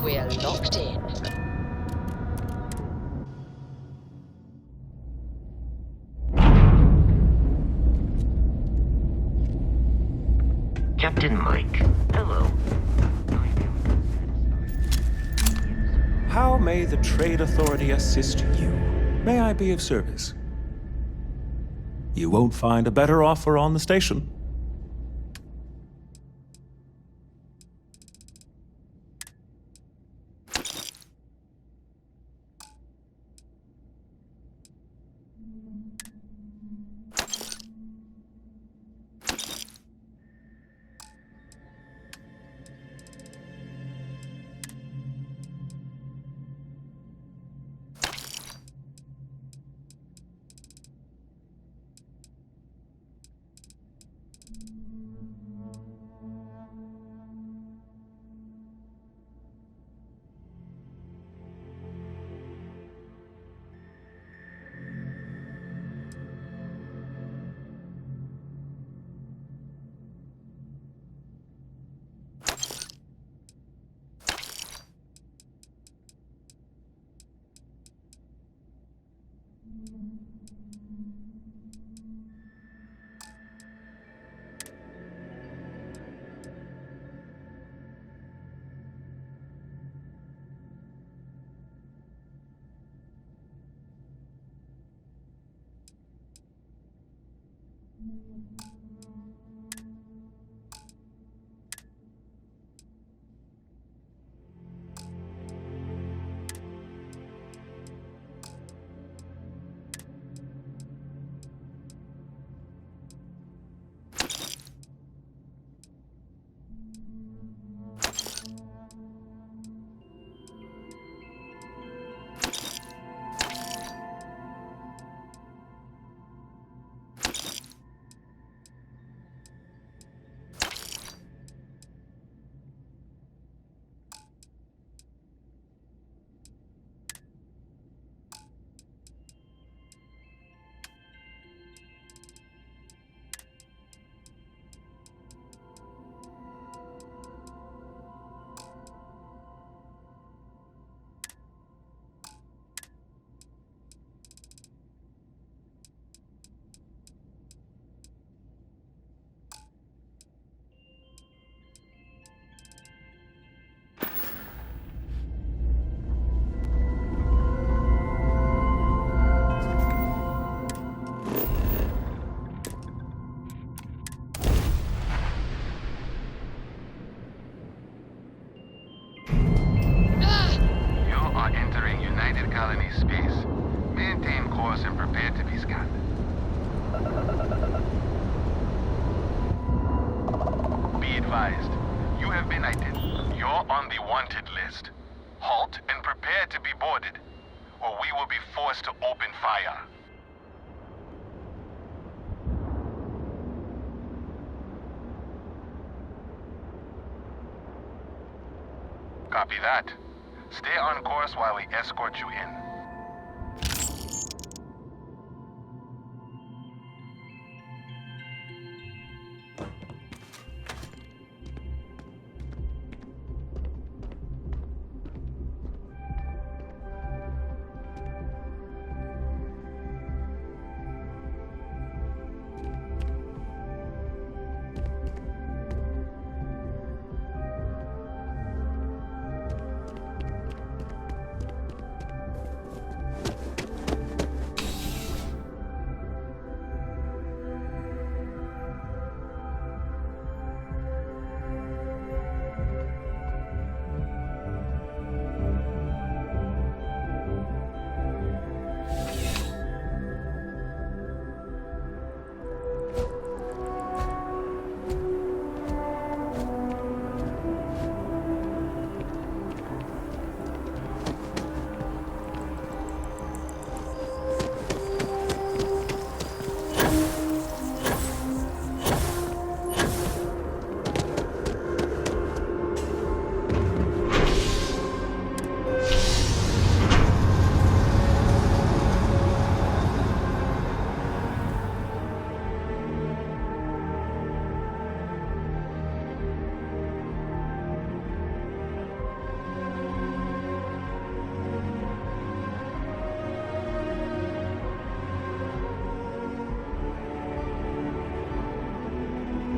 We're locked in. Captain Mike, hello. How may the Trade Authority assist you? May I be of service? You won't find a better offer on the station. Colony space. Maintain course and prepare to be scanned. Be advised, you have been identified. You're on the wanted list. Halt and prepare to be boarded, or we will be forced to open fire. Copy that. Stay on course while we escort you in.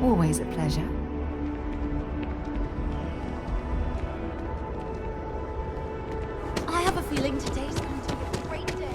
Always a pleasure. I have a feeling today's going to be a great day.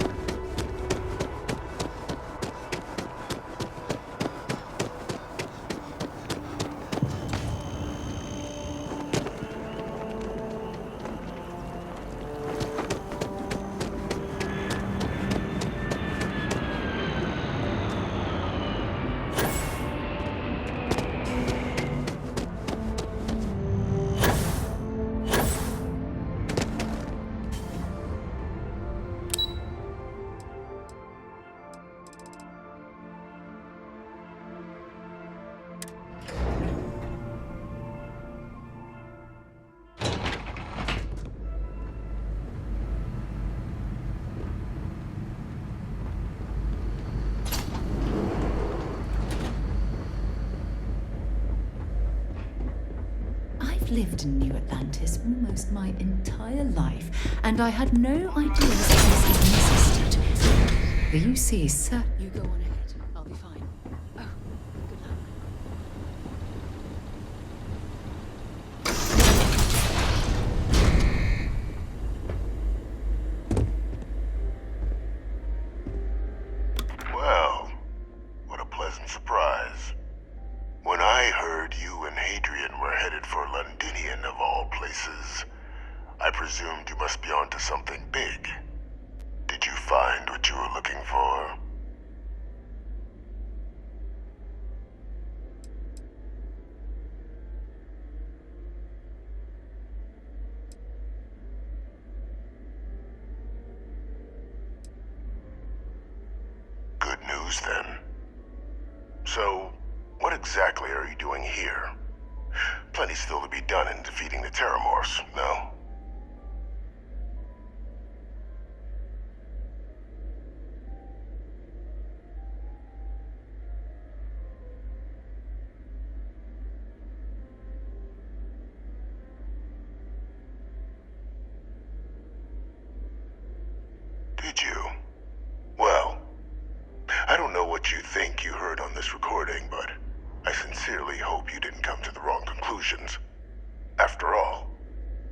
Lived in New Atlantis almost my entire life, and I had no idea this place even existed. The UC is certain. You go on ahead. I'll be fine. Oh, good luck. Well, what a pleasant surprise. I presumed you must be onto something big. Did you find what you were looking for? Good news, then. So, what exactly are you doing here? Plenty still to be done in defeating the Terramorphs, no? Did you? Well, I don't know what you think you heard on this recording, but I sincerely hope you didn't come to the wrong conclusions. After all,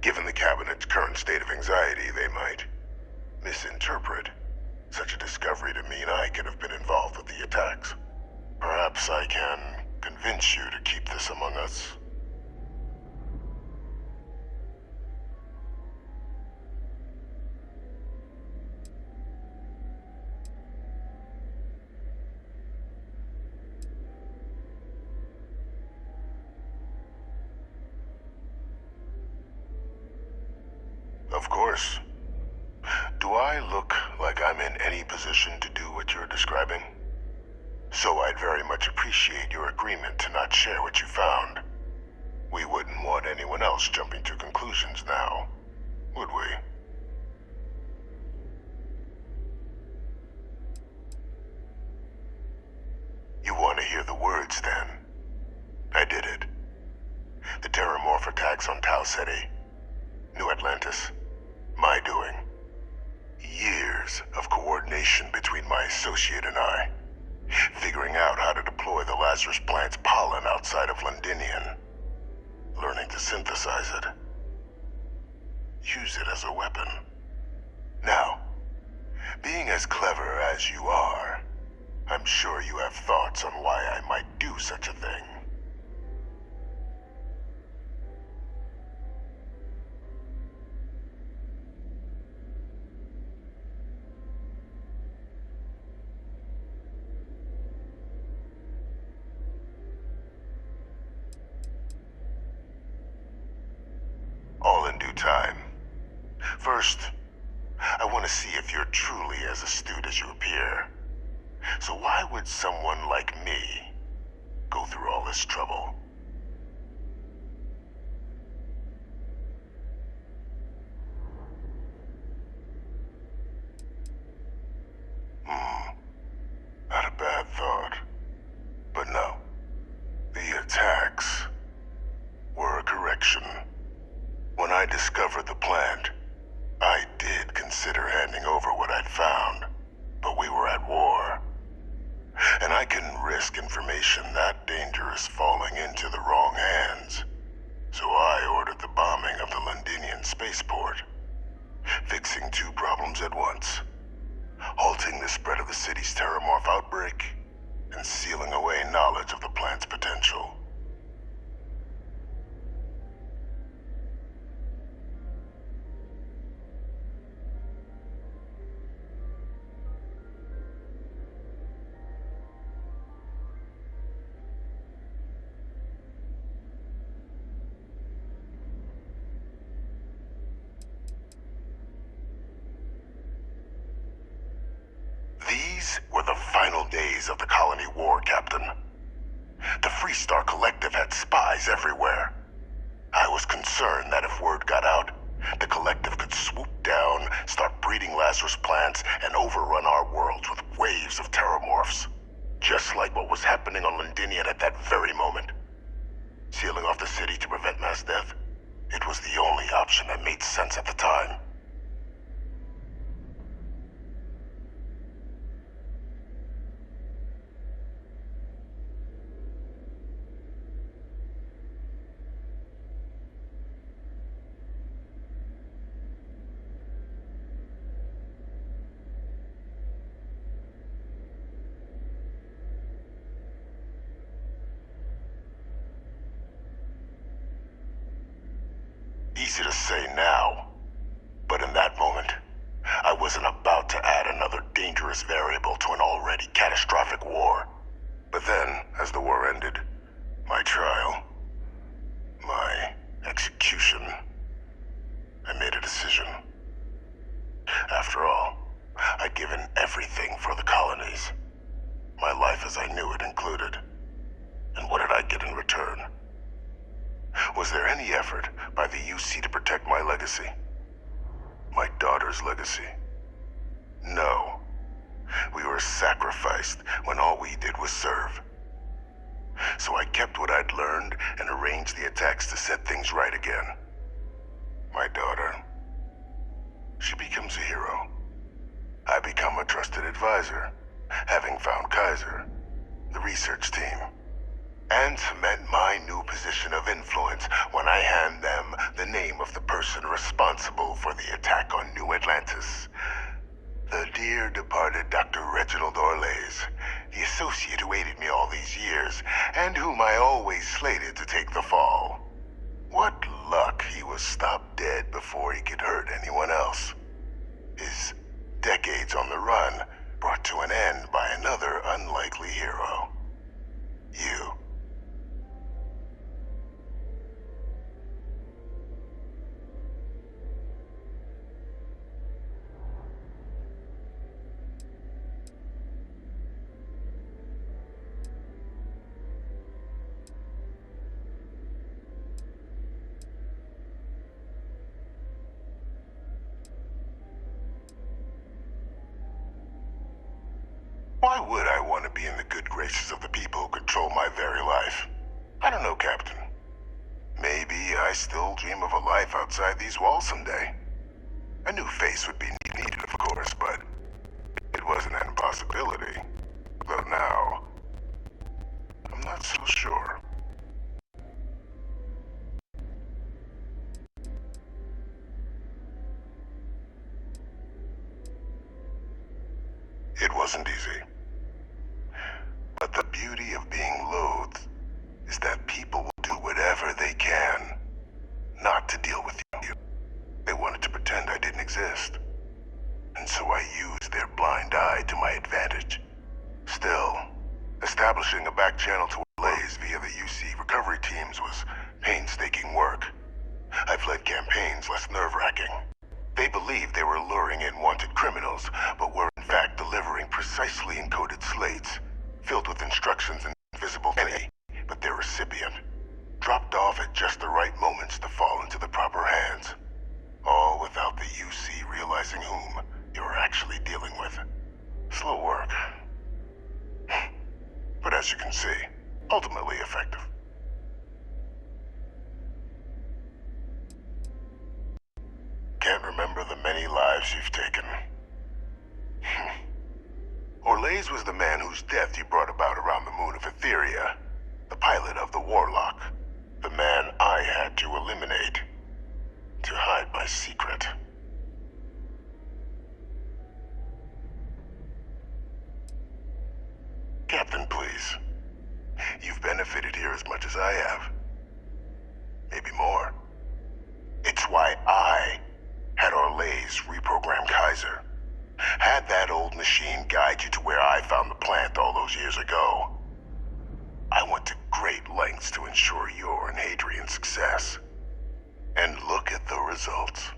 given the Cabinet's current state of anxiety, they might misinterpret such a discovery to mean I could have been involved with the attacks. Perhaps I can convince you to keep this among us. Of course. Do I look like I'm in any position to do what you're describing? So I'd very much appreciate your agreement to not share what you found. We wouldn't want anyone else jumping to conclusions now, would we? You want to hear the words, then? I did it. The Terramorph attacks on Tau Ceti, New Atlantis. My doing. Years of coordination between my associate and I, figuring out how to deploy the Lazarus plant's pollen outside of Londinian, learning to synthesize it, use it as a weapon. Now, being as clever as you are, I'm sure you have thoughts on why I might do such a thing. All in due time. First, I want to see if you're truly as astute as you appear. So why would someone like me go through all this trouble? Not a bad thought. But no. The attacks were a correction. When I discovered the plant, I did consider handing over what I'd found, but we were at war. And I couldn't risk information that dangerous falling into the wrong hands. So I ordered the bombing of the Londinian spaceport, fixing two problems at once. Halting the spread of the city's Terramorph outbreak, and sealing away knowledge of the plant's potential. These were the final days of the colony war, Captain. The Freestar Collective had spies everywhere. I was concerned that if word got out, the Collective could swoop down, start breeding Lazarus plants, and overrun our worlds with waves of Terramorphs. Just like what was happening on Londinian at that very moment. Sealing off the city to prevent mass death, it was the only option that made sense at the time. Easy to say now, given everything for the colonies. My life as I knew it included. And what did I get in return? Was there any effort by the UC to protect my legacy? My daughter's legacy? No. We were sacrificed when all we did was serve. So I kept what I'd learned and arranged the attacks to set things right again. My daughter, she becomes a hero. I become a trusted advisor, having found Kaiser, the research team, and cement my new position of influence when I hand them the name of the person responsible for the attack on New Atlantis. The dear departed Dr. Reginald Orlays, the associate who aided me all these years, and whom I always slated to take the fall. What luck he was stopped dead before he could hurt anyone else. His decades on the run brought to an end by another unlikely hero. You. Why would I want to be in the good graces of the people who control my very life? I don't know, Captain. Maybe I still dream of a life outside these walls someday. A new face would be needed, of course, but it wasn't an impossibility. Though now, I'm not so sure. It wasn't easy. But the beauty of being loathed is that people will do whatever they can not to deal with you. They wanted to pretend I didn't exist. And so I used their blind eye to my advantage. Still, establishing a back channel to Blaze via the UC recovery teams was painstaking work. I've led campaigns less nerve-wracking. They believed they were luring in wanted criminals, but were in fact delivering precisely encoded slates, filled with instructions invisible to any but their recipient, dropped off at just the right moments to fall into the proper hands. All without the UC realizing whom you were actually dealing with. Slow work. But as you can see, ultimately effective. Can't remember the many lives you've taken. Orlays was the man whose death you brought about around the moon of Etheria, the pilot of the Warlock, the man I had to eliminate, to hide my secret. Captain, please. You've benefited here as much as I have. Maybe more. It's why I had Orlays reprogram Kaiser. Had that old machine guide you to where I found the plant all those years ago. I went to great lengths to ensure your and Hadrian's success. And look at the results.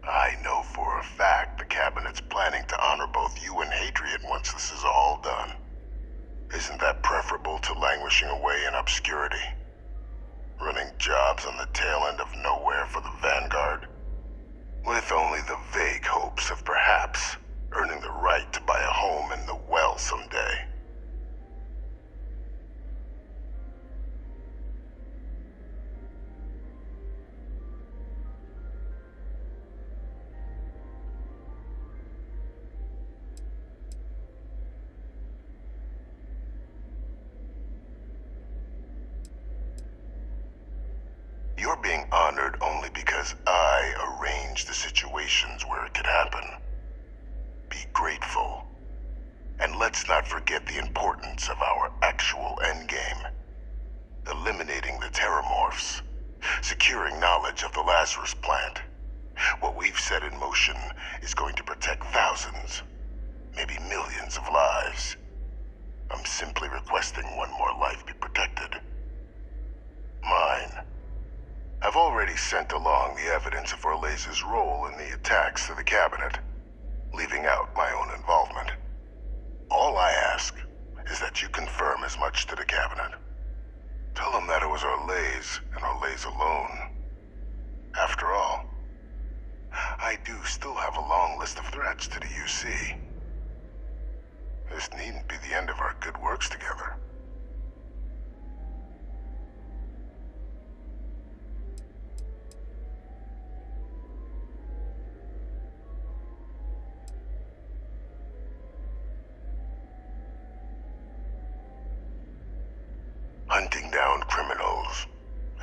I know for a fact the Cabinet's planning to honor both you and Hadrian once this is all done. Isn't that preferable to languishing away in obscurity? Running jobs on the tail end of nowhere for the Vanguard? With only the vague hopes of perhaps earning the right to buy a home in the well someday. You're being honored only because I arranged the situations where it could happen. Be grateful. And let's not forget the importance of our actual endgame. Eliminating the Terramorphs. Securing knowledge of the Lazarus plant. What we've set in motion is going to protect thousands, maybe millions of lives. I'm simply requesting one more life be protected. Mine. I've already sent along the evidence of Orlays' role in the attacks to the Cabinet. leaving out my own involvement. All I ask is that you confirm as much to the Cabinet. Tell them that it was Orlays and Orlays alone. After all, I do still have a long list of threats to the UC. This needn't be the end of our good works together. Hunting down criminals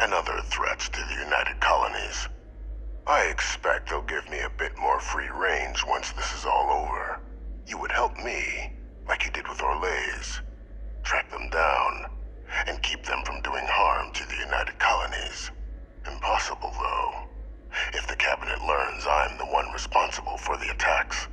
and other threats to the United Colonies. I expect they'll give me a bit more free range once this is all over. You would help me, like you did with Orlays. Track them down, and keep them from doing harm to the United Colonies. Impossible, though, if the Cabinet learns I'm the one responsible for the attacks.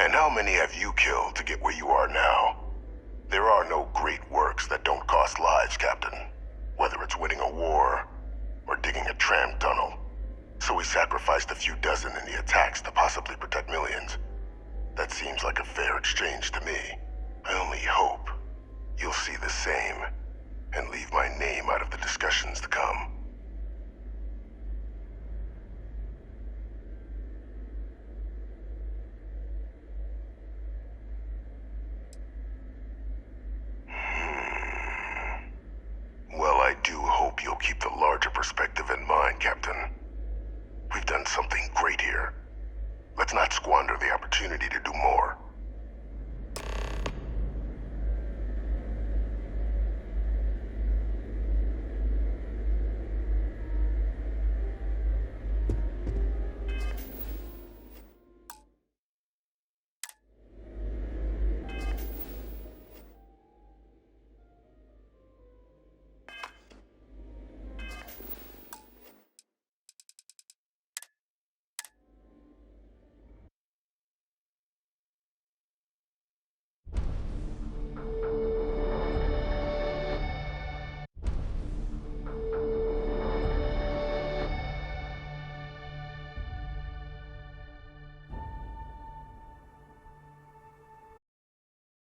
And how many have you killed to get where you are now? There are no great works that don't cost lives, Captain. Whether it's winning a war, or digging a tram tunnel. So we sacrificed a few dozen in the attacks to possibly protect millions. That seems like a fair exchange to me. I only hope you'll see the same, and leave my name out of the discussions to come. Well, I do hope you'll keep the larger perspective in mind, Captain. We've done something great here. Let's not squander the opportunity to do more.